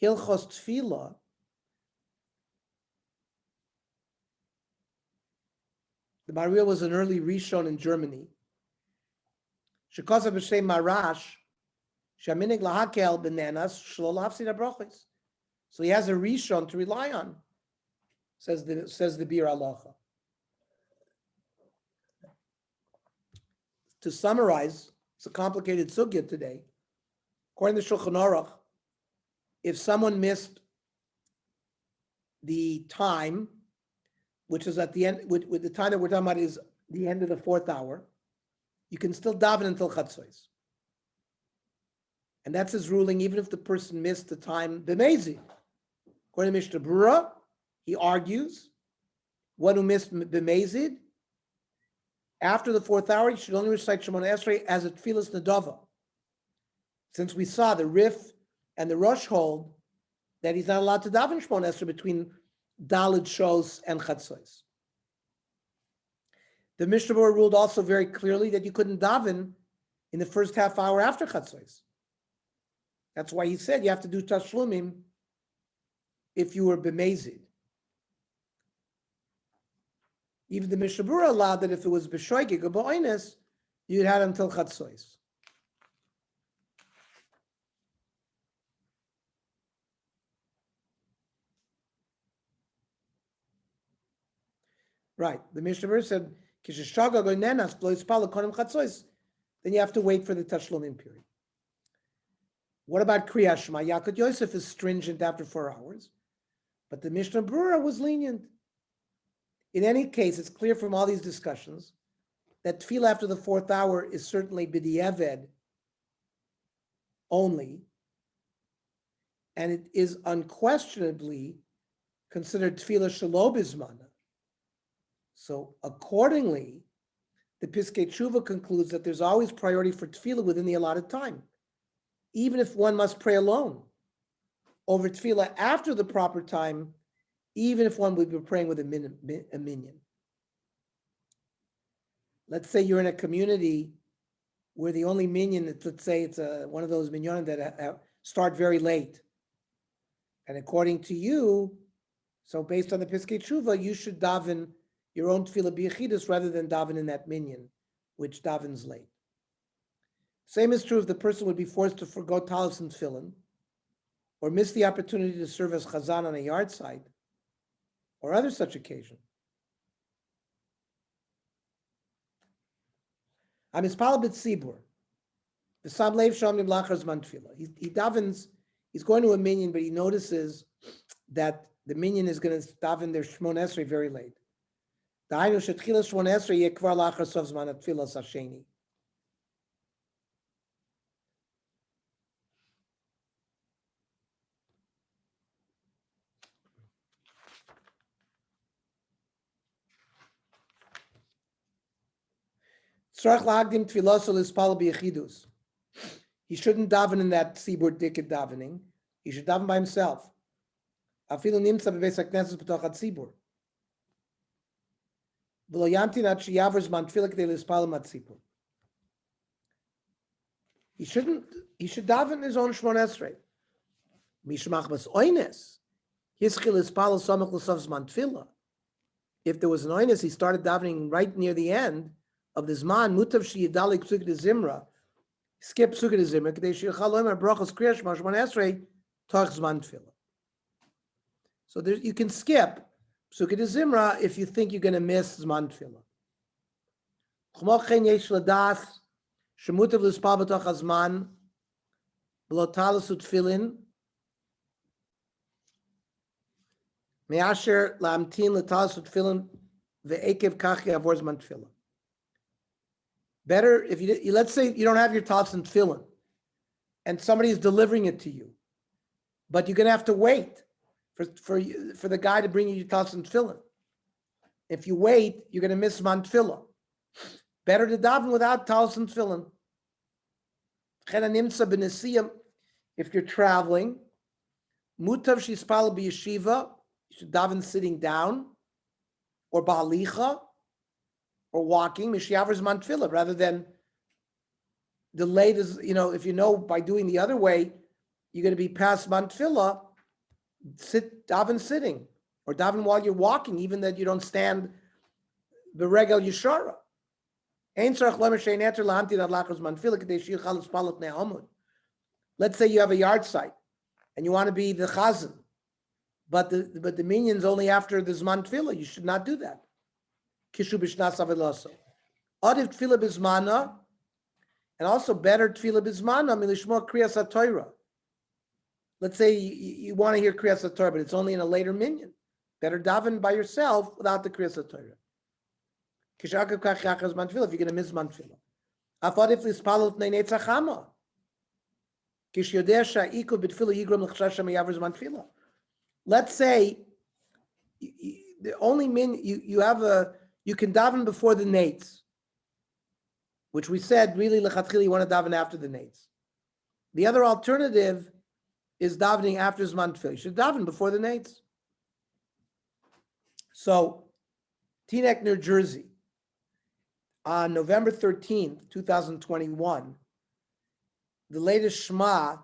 hilchos tefillah. The Mariel was an early Rishon in Germany. Shekasav b'shem Marash. So he has a rishon to rely on, says the Bir Halacha. To summarize, it's a complicated sugya today. According to Shulchan Aruch, if someone missed the time, which is at the end, with the time that we're talking about is the end of the 4th hour, you can still daven until Chatzois. And that's his ruling, even if the person missed the time b'mezid. According to Mishnah Berurah, he argues, one who missed b'mezid, after the 4th hour, he should only recite Shemona Esrei as a Tfilas Nedava. Since we saw the Rif and the Rosh hold that he's not allowed to daven Shemona Esrei between Daled Shos and Chatzois. The Mishnah Berurah ruled also very clearly that you couldn't daven in the first half hour after Chatzois. That's why he said you have to do tashlumim if you were b'mezid. Even the Mishnah Berurah allowed that if it was b'shoigig or b'oines, you'd have until Chatzois. Right. The Mishnah Berurah said, "Kisheshaga gonenas b'lo yispal konim Chatzois." Then you have to wait for the tashlumim period. What about Kriyas Shema? Yaakov Yosef is stringent after 4 hours, but the Mishnah Berurah was lenient. In any case, it's clear from all these discussions that tefillah after the 4th hour is certainly b'di'eved only, and it is unquestionably considered tefillah shelo bizmana. So accordingly, the Piskei Tshuva concludes that there's always priority for tefillah within the allotted time, even if one must pray alone. Over tefillah after the proper time even if one would be praying with a minyan. Let's say you're in a community where the only minyan, let's say it's one of those minyanim that start very late. And according to you, so based on the Piskei Tshuva, you should daven your own tefillah b'yechidus rather than daven in that minyan, which davens late. Same is true if the person would be forced to forgo talis and tefillin, or miss the opportunity to serve as chazan on a yard site, or other such occasion. Amispal b'tzibur, the sam leiv sham nimlachar zman tefillah. He davens. He's going to a minyan, but he notices that the minyan is going to daven their Shmon Esrei very late. Da'aynu shetchilas Shmon Esrei yeh kvar lachar sof zman tefillah sasheni. Tzarech la'agdim tfilaso lispal b'yechidus. He shouldn't daven in that tzibur dikket davening. He should daven by himself. Afilu nimtza bebeis hakneses b'toch hatzibur. V'lo yamtin ad sheyaver zman tefillah k'dei lispal matzibur. He should daven his own Shmon Esrei. Mishmach bas oines. Hischil lispal samach l'sof zman tefillah. If there was an oines, he started davening right near the end of the zman. Mutav sheyidalik psukei de zimra. Skip psukei de zimra. K'dei sheyichal loimer brachos kriya shema Shmon Esrei toch zman tefillah. So there, you can skip psukei de zimra if you think you're going to miss zman tefillah. Chmo chen yesh ladas shemutav lispal b'toch hazman b'lo talis utfilin me'asher la'amtin l'talis utfilin ve'ekev kach yavor zman tefillah. Better if you let's say you don't have your talis and tefillin, and somebody is delivering it to you, but you're going to have to wait for the guy to bring you your talis and tefillin. If you wait, you're going to miss man tefillah. Better to daven without talis and tefillin. If you're traveling, mutav shispal b'yeshiva, you should daven sitting down, or ba'alicha, or walking, mishiaver zman tefillah, rather than delayed as, if you know by doing the other way, you're going to be past man tefillah, daven sitting, or daven while you're walking, even that you don't stand the regal yeshara. Let's say you have a yard site and you want to be the chazan, but the minyan's only after the zman tefillah. You should not do that. Kishu b'shnas avilaso. Adiv tefillah b'zmana, and also better tefillah b'zmana milishmo kriyas haTorah. Let's say you want to hear kriyas haTorah, but it's only in a later minyan. Better daven by yourself without the kriyas haTorah. If you're going to miss man tefillah. Afadif lispalot neinei tzachama. Let's say the only you can daven before the nates, which we said really lechatchila you want to daven after the nates. The other alternative is davening after zman tefillah. You should daven before the nates. So, Teaneck, New Jersey, on November 13th, 2021, the latest Shema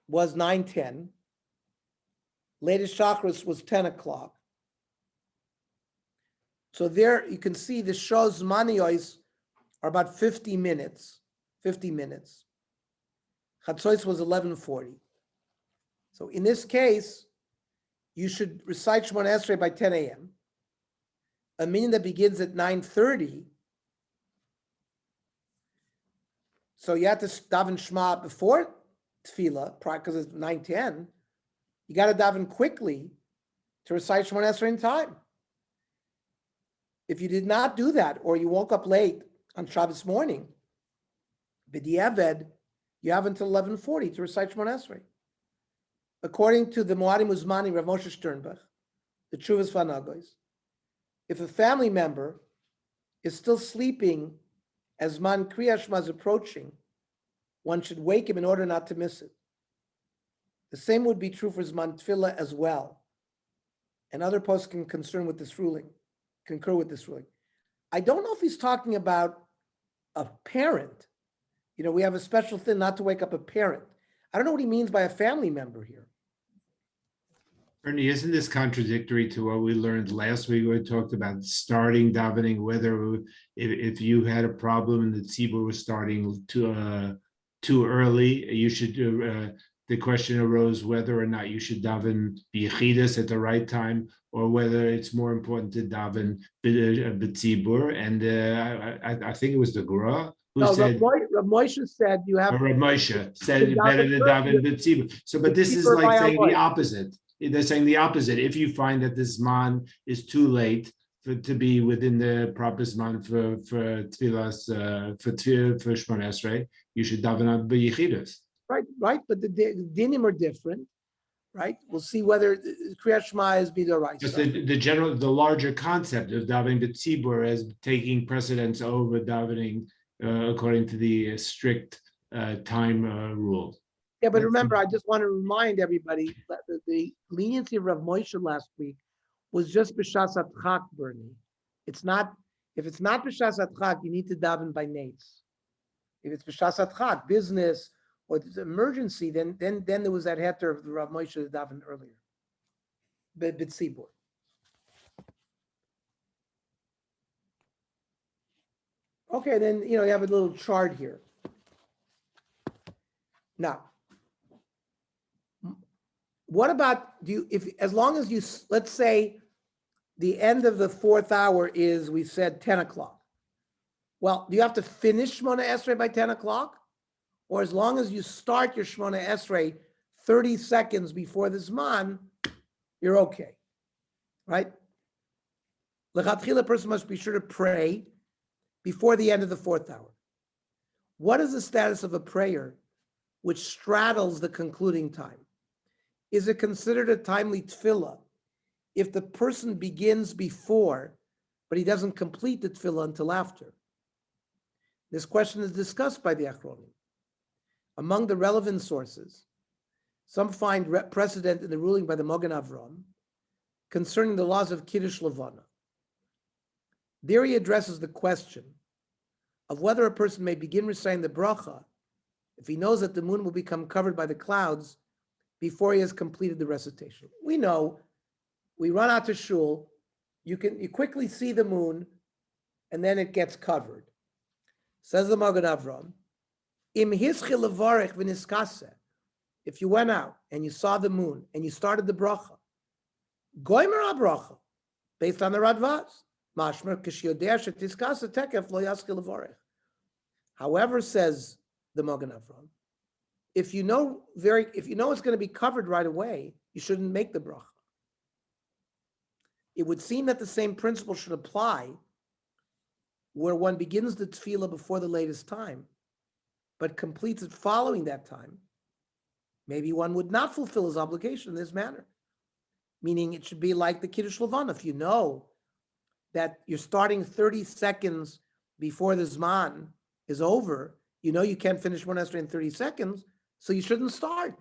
was 9:10. Latest Chakras was 10 o'clock. So there you can see the show's maniyos are about 50 minutes. Chatzos was 11:40. So in this case, you should recite Shemona Esrei by 10 a.m. A minyan that begins at 9:30. So you have to daven Shema before Tefillah, because it's 9:10. You got to daven quickly to recite Shemona Esrei in time. If you did not do that, or you woke up late on Shabbos morning, b'diavad, you have until 11:40 to recite Shemona Esrei. According to the Moadim Uzmani, Rav Moshe Sternbach, the Tshuvas Vanagois, if a family member is still sleeping as Man Kriya Shema is approaching, one should wake him in order not to miss it. The same would be true for Zman Tefillah as well. and other posts can concur with this ruling. I don't know if he's talking about a parent. We have a special thing not to wake up a parent. I don't know what he means by a family member here. Ernie, isn't this contradictory to what we learned last week? We talked about starting davening, whether if you had a problem and the tzibur was starting too early, you should. The question arose whether or not you should daven b'yechidus at the right time, or whether it's more important to daven b'tzibur. And I think it was the Gra who said. Rav Moshe said you have. Rav Moshe said to better to daven daven b'tzibur. So, but this is b'tzibur like by saying the avoid. opposite. They're saying the opposite. If you find that this man is too late to be within the proper zman for tefillas for Shmona Esrei, you should daven on b'yechidus. Right, but the dinim are different, right? We'll see whether Kriyat Shema is b'doraisa. Just the larger concept of davening b'tzibur as taking precedence over davening according to the strict time rule. Yeah, but remember, I just want to remind everybody that the leniency of Rav Moshe last week was just b'shas atchak, Bernie. It's not, if it's not b'shas atchak, you need to daven by nates. If it's b'shas atchak, business, or there's an emergency, then there was that heter of the Rav Moshe that davened earlier. B'tzibur. Okay, then, you have a little chart here. Now, what about, as long as you, let's say the end of the 4th hour is, we said 10 o'clock. Well, do you have to finish Shmona Esrei by 10 o'clock? Or as long as you start your Shmona Esrei 30 seconds before the Zman, you're okay, right? L'chatchila, a person must be sure to pray before the end of the 4th hour. What is the status of a prayer which straddles the concluding time? Is it considered a timely tefillah if the person begins before, but he doesn't complete the tefillah until after? This question is discussed by the Achronim. Among the relevant sources, some find precedent in the ruling by the Mogen Avram concerning the laws of Kiddush Levana. There he addresses the question of whether a person may begin reciting the bracha if he knows that the moon will become covered by the clouds before he has completed the recitation. We know, we run out to shul, you quickly see the moon, and then it gets covered. Says the Magen Avram, Im hischil levarech v'niskase, if you went out and you saw the moon and you started the bracha, goymer bracha, based on the Radvaz, mashmer k'shiyodeh shetiskase tekef lo yaschil levarech. However, says the Magen Avram, if you know it's going to be covered right away, you shouldn't make the bracha. It would seem that the same principle should apply where one begins the tefillah before the latest time, but completes it following that time. Maybe one would not fulfill his obligation in this manner. Meaning it should be like the Kiddush Levana. If you know that you're starting 30 seconds before the Zman is over, you know you can't finish one Esrei in 30 seconds, so you shouldn't start.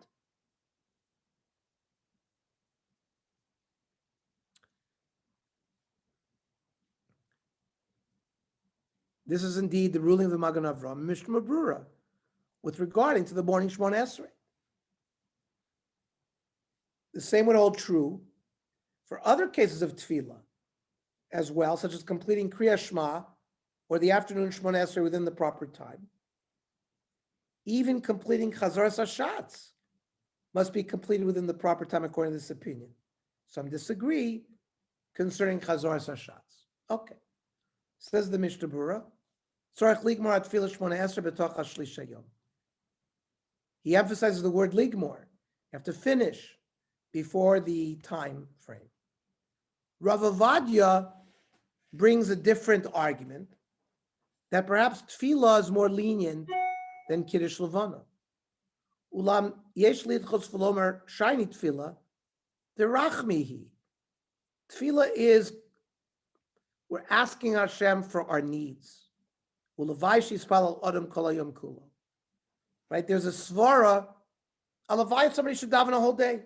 This is indeed the ruling of the Magen Avram, Mishnah Brura, with regarding to the morning Shmona Esrei. The same would hold true for other cases of tefillah as well, such as completing Kriya Shema or the afternoon Shmona Esrei within the proper time. Even completing Chazaras Hashatz must be completed within the proper time according to this opinion. Some disagree concerning Chazaras Hashatz. Okay. Says the Mishnah Brura, he emphasizes the word ligmor. You have to finish before the time frame. Rav Avadia brings a different argument that perhaps tefillah is more lenient than Kiddush Levana. Ulam yesh lidchos v'lomer shiny tefillah derachmihi. Tefillah is, we're asking Hashem for our needs. Ulavai shispal al adam kol hayom kulo. Right? There's a svara. Alavai, somebody should daven a whole day.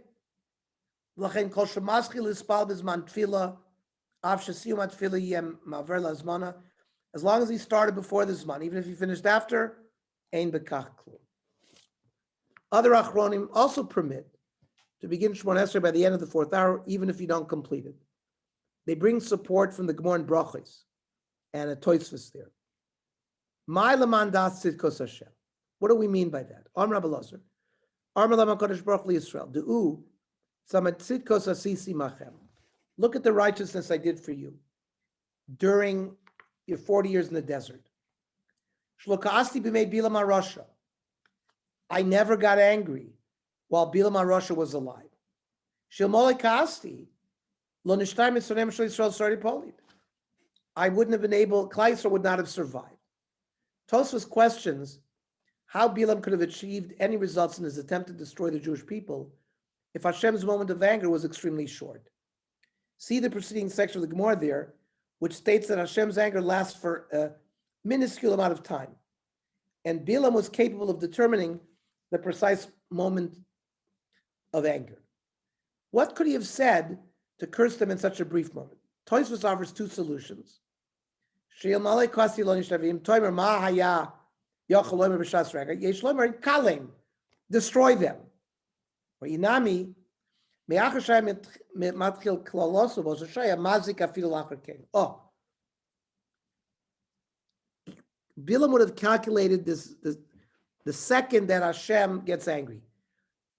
V'lachein kol shemaschil ispal b'zman tefillah, av shesiyum tefillah yem maver lazmana. As long as he started before the zman, even if he finished after, ein bekach klum. Other achronim also permit to begin Shmon Esrei by the end of the 4th hour, even if you don't complete it. They bring support from the Gemara and Brachos and a Tosfos there. My laman das tzidkos Hashem. What do we mean by that? Amar Rabbi Elazar, Amar lama Kadosh Baruch Hu Yisrael, De'u samat tzidkos asisi machem. Look at the righteousness I did for you during your 40 years in the desert. Shlo ka'asti b'mei Bilam HaRasha. I never got angry while Bilam HaRasha was alive. Shilmolei ka'asti lo nishtay mitzonem shel Yisrael sari polit. I wouldn't have been able, Klal Yisrael would not have survived. Tosfos questions how Bilam could have achieved any results in his attempt to destroy the Jewish people if Hashem's moment of anger was extremely short. See the preceding section of the Gemara there, which states that Hashem's anger lasts for a minuscule amount of time. And Bilam was capable of determining the precise moment of anger. What could he have said to curse them in such a brief moment? Tosfos offers two solutions. Destroy them. Or Inami, oh, Bilam would have calculated this the second that Hashem gets angry.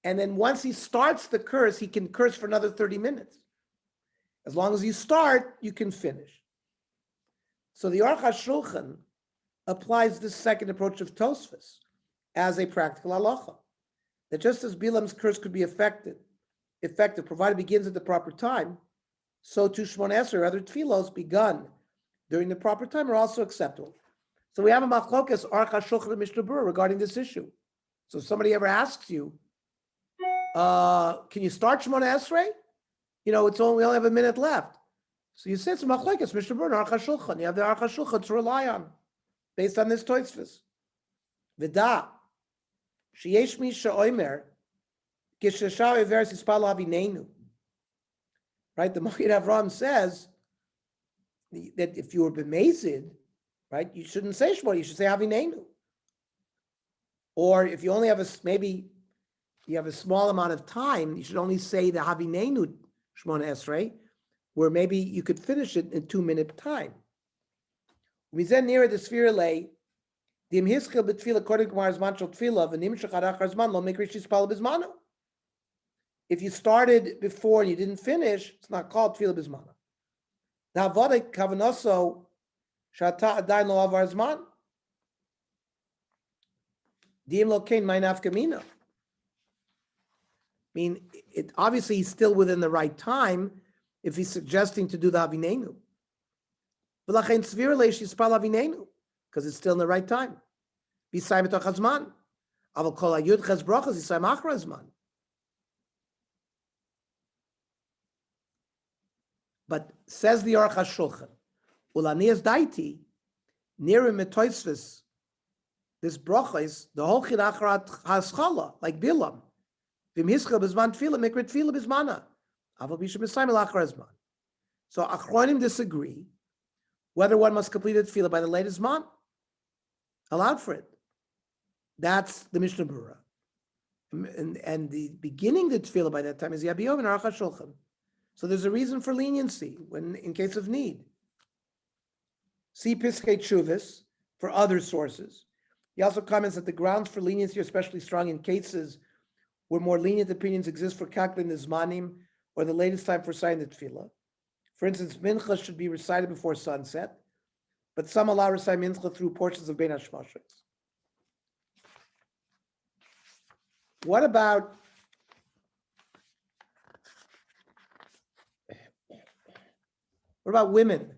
And then once he starts the curse, he can curse for another 30 minutes. As long as you start, you can finish. So the Aruch HaShulchan applies this second approach of Tosfos as a practical halacha. That just as Bilam's curse could be effective, provided it begins at the proper time, so too Shmon Esrei or other tefillos begun during the proper time are also acceptable. So we have a machlokas Aruch HaShulchan and Mishnah Berurah regarding this issue. So if somebody ever asks you, can you start Shmon Esrei? We only have a minute left. So you say it's a machlokes Mishnah Berurah and Aruch HaShulchan. You have the Aruch HaShulchan to rely on based on this Tosfos. V'da sheyesh mi she'omer kishashav everes yispal avineinu. Right, the Magen Avraham says that if you were bemazed, right, you shouldn't say Shmon, you should say Avineinu. Or if you only have maybe you have a small amount of time, you should only say the Avineinu Shmon Esrei, where maybe you could finish it in 2-minute time. We then near the sphere lay the imhischil betfila according to Gemara's manchal tefila v'nimshach arach hazman lo mikrish yispal bizmanu. If you started before and you didn't finish, it's not called tefila bizmanu. Now avodah kavanoso shata adayin lo avar zman. Dim lo kein mein afkamina. I mean, it obviously he's still within the right time if he's suggesting to do the Avineinu. Because it's still in the right time. But says the Aruch HaShulchan, Ulanias daiti, near him Tosfos, this bracha is the whole chidachrat haschala, like Bilam. So Achronim disagree whether one must complete a tefillah by the latest man. Allowed for it. That's the Mishnah Berurah. And the beginning of the tefillah by that time is Yabiyov and Aruch HaShulchan. So there's a reason for leniency in case of need. See Piskei Teshuvos for other sources. He also comments that the grounds for leniency are especially strong in cases where more lenient opinions exist for calculating the zmanim or the latest time for reciting the tefillah. For instance, mincha should be recited before sunset, but some allow recite mincha through portions of Bein HaShmashos. What about women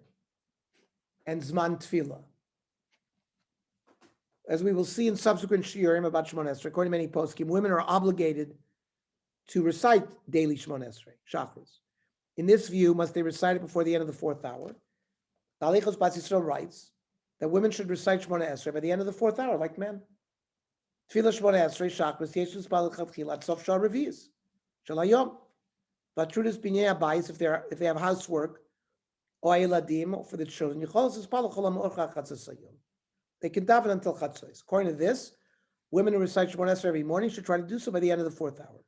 and zman tefillah? As we will see in subsequent shiurim about Shmon Esrei, according to many poskim, women are obligated to recite daily Shmon Esrei, Shachris. In this view, must they recite it before the end of the 4th hour? The Alichos Bas Yisrael writes that women should recite Shmon Esrei by the end of the 4th hour, like men. Tefillah Shmon Esrei, Shachris, Yeshus Balachat Chilat Sof Shah Revius, Shalayom. Vatrudis b'nei habayis, if they have housework, or eladim, for the children. They can daven until chatzos. According to this, women who recite Shemona Esrei every morning should try to do so by the end of the 4th hour.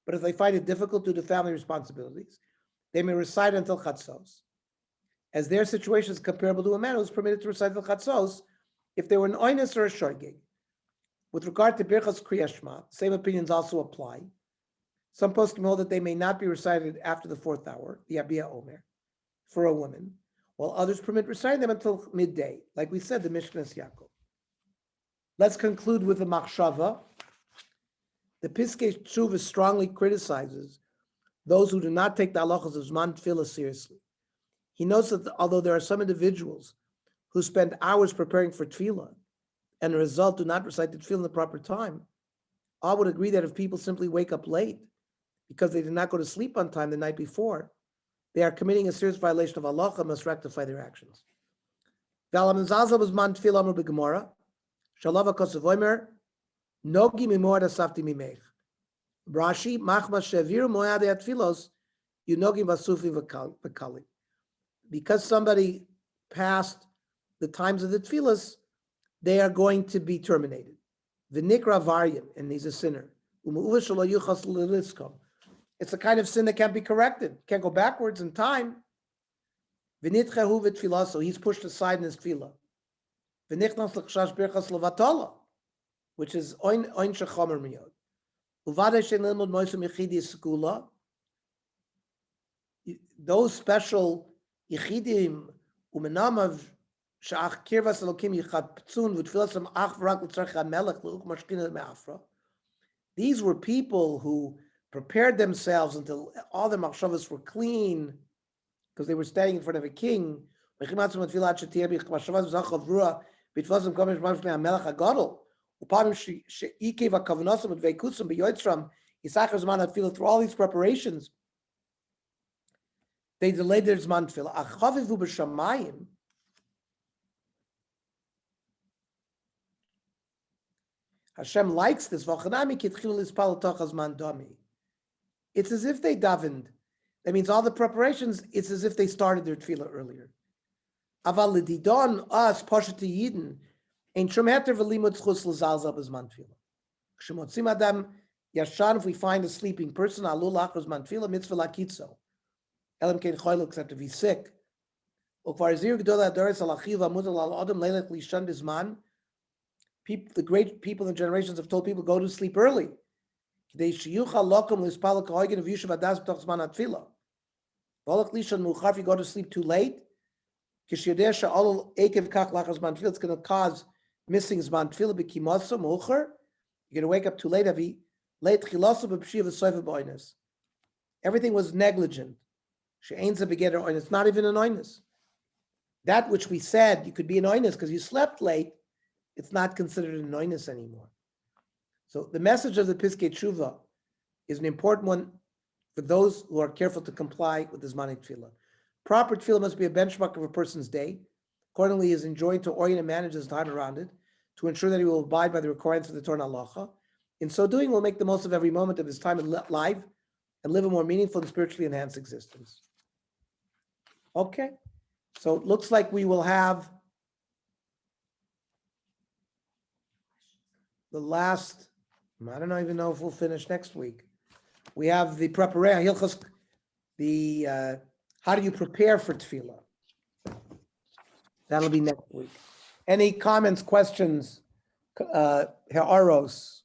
But if they find it difficult due to family responsibilities, they may recite until chatzos, as their situation is comparable to a man who is permitted to recite until chatzos if they were an oinus or a shorgig. With regard to Birchas Kriyas Shema, same opinions also apply. Some poskim hold that they may not be recited after the 4th hour, the Abiyah Omer, for a woman, while others permit reciting them until midday, like we said, the Mishnas Yaakov. Let's conclude with the Machshava. The Piskei Tshuva strongly criticizes those who do not take the halachas of Zman Tefillah seriously. He notes that although there are some individuals who spend hours preparing for Tefillah, and the result do not recite the Tefillah in the proper time, I would agree that if people simply wake up late because they did not go to sleep on time the night before, they are committing a serious violation of halacha and must rectify their actions. Rashi, machma sheviru moed atfilos, yunogim vasufi v'kali. Because somebody passed the times of the tefillas, they are going to be terminated. V'nikra varyan, and he's a sinner. It's a kind of sin that can't be corrected, can't go backwards in time. V'nitchehu v'tfilah, so he's pushed aside in his tefillah. V'nichnas l'chshash birchas levatala, which is oin shechomer miyod. Uvadei shein limud moisum yichidi sekula. Those special yichidim umenamav she'ach kirvas elokim yichaptzun v'tfilasam ach v'rak l'tzarech hamelech l'uch mashkina me'afra. These were people who prepared themselves until all their machshavas were clean, because they were standing in front of a king. Through all these preparations, they delayed their Zman Tefillah. Hashem likes this. It's as if they davened. That means all the preparations, it's as if they started their tefillah earlier. Aval l'didon us pashati yidin ein shum heter v'limud zchus l'zalzal b'zman tefillah. K'shemotzim adam yashan, if we find a sleeping person, alul lachar zman tefillah mitzvah lakitzo. Elam kein choyl, except if he's sick. Ukvar zir g'dol adoris al achiv amudal al adam leilech lishan b'zman. The great people in generations have told people go to sleep early. If you go to sleep too late, it's going to cause missing Zman Tefillah. You're going to wake up too late. Everything was negligent. It's not even an oinus. That which we said you could be an oinus because you slept late, it's not considered an oinus anymore. So the message of the Piskei Tshuva is an important one for those who are careful to comply with the Zmanei Tefillah. Proper Tefillah must be a benchmark of a person's day. Accordingly, he is enjoined to orient and manage his time around it to ensure that he will abide by the requirements of the Torah and Halacha. In so doing, will make the most of every moment of his time alive and live a more meaningful and spiritually enhanced existence. Okay, so it looks like we will have the last, I don't even know if we'll finish next week. We have the preparation, the how do you prepare for tefillah? That'll be next week. Any comments, questions, Ha'aros?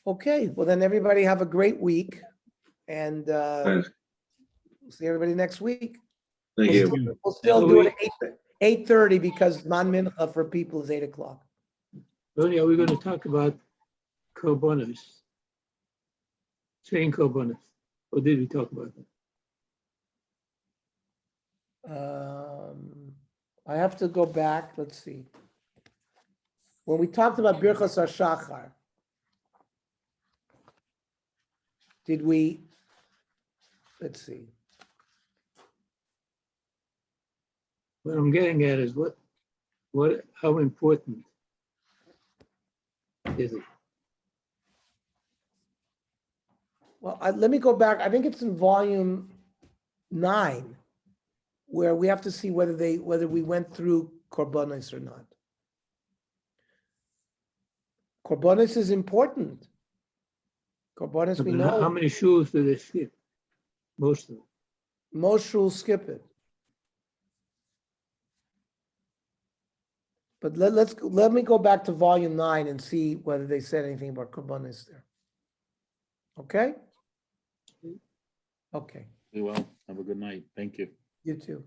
Okay, well then everybody have a great week, and see everybody next week. Thank you. We'll still do it at 8:30 because Man Mincha for people is 8 o'clock. Ronnie, are we going to talk about korbanos? Saying korbanos, or did we talk about that? I have to go back. Let's see. When we talked about Birchas HaShachar, did we? Let's see. What I'm getting at is how important is it? Well, let me go back. I think it's in volume 9, where we have to see whether we went through korbanos or not. Korbanos is important. Korbanos, we How know, many shuls do they skip? Most of them. most shuls skip it. But let me go back to volume 9 and see whether they said anything about korbanos there. Okay? Okay, Be well. Have a good night. Thank you. you too.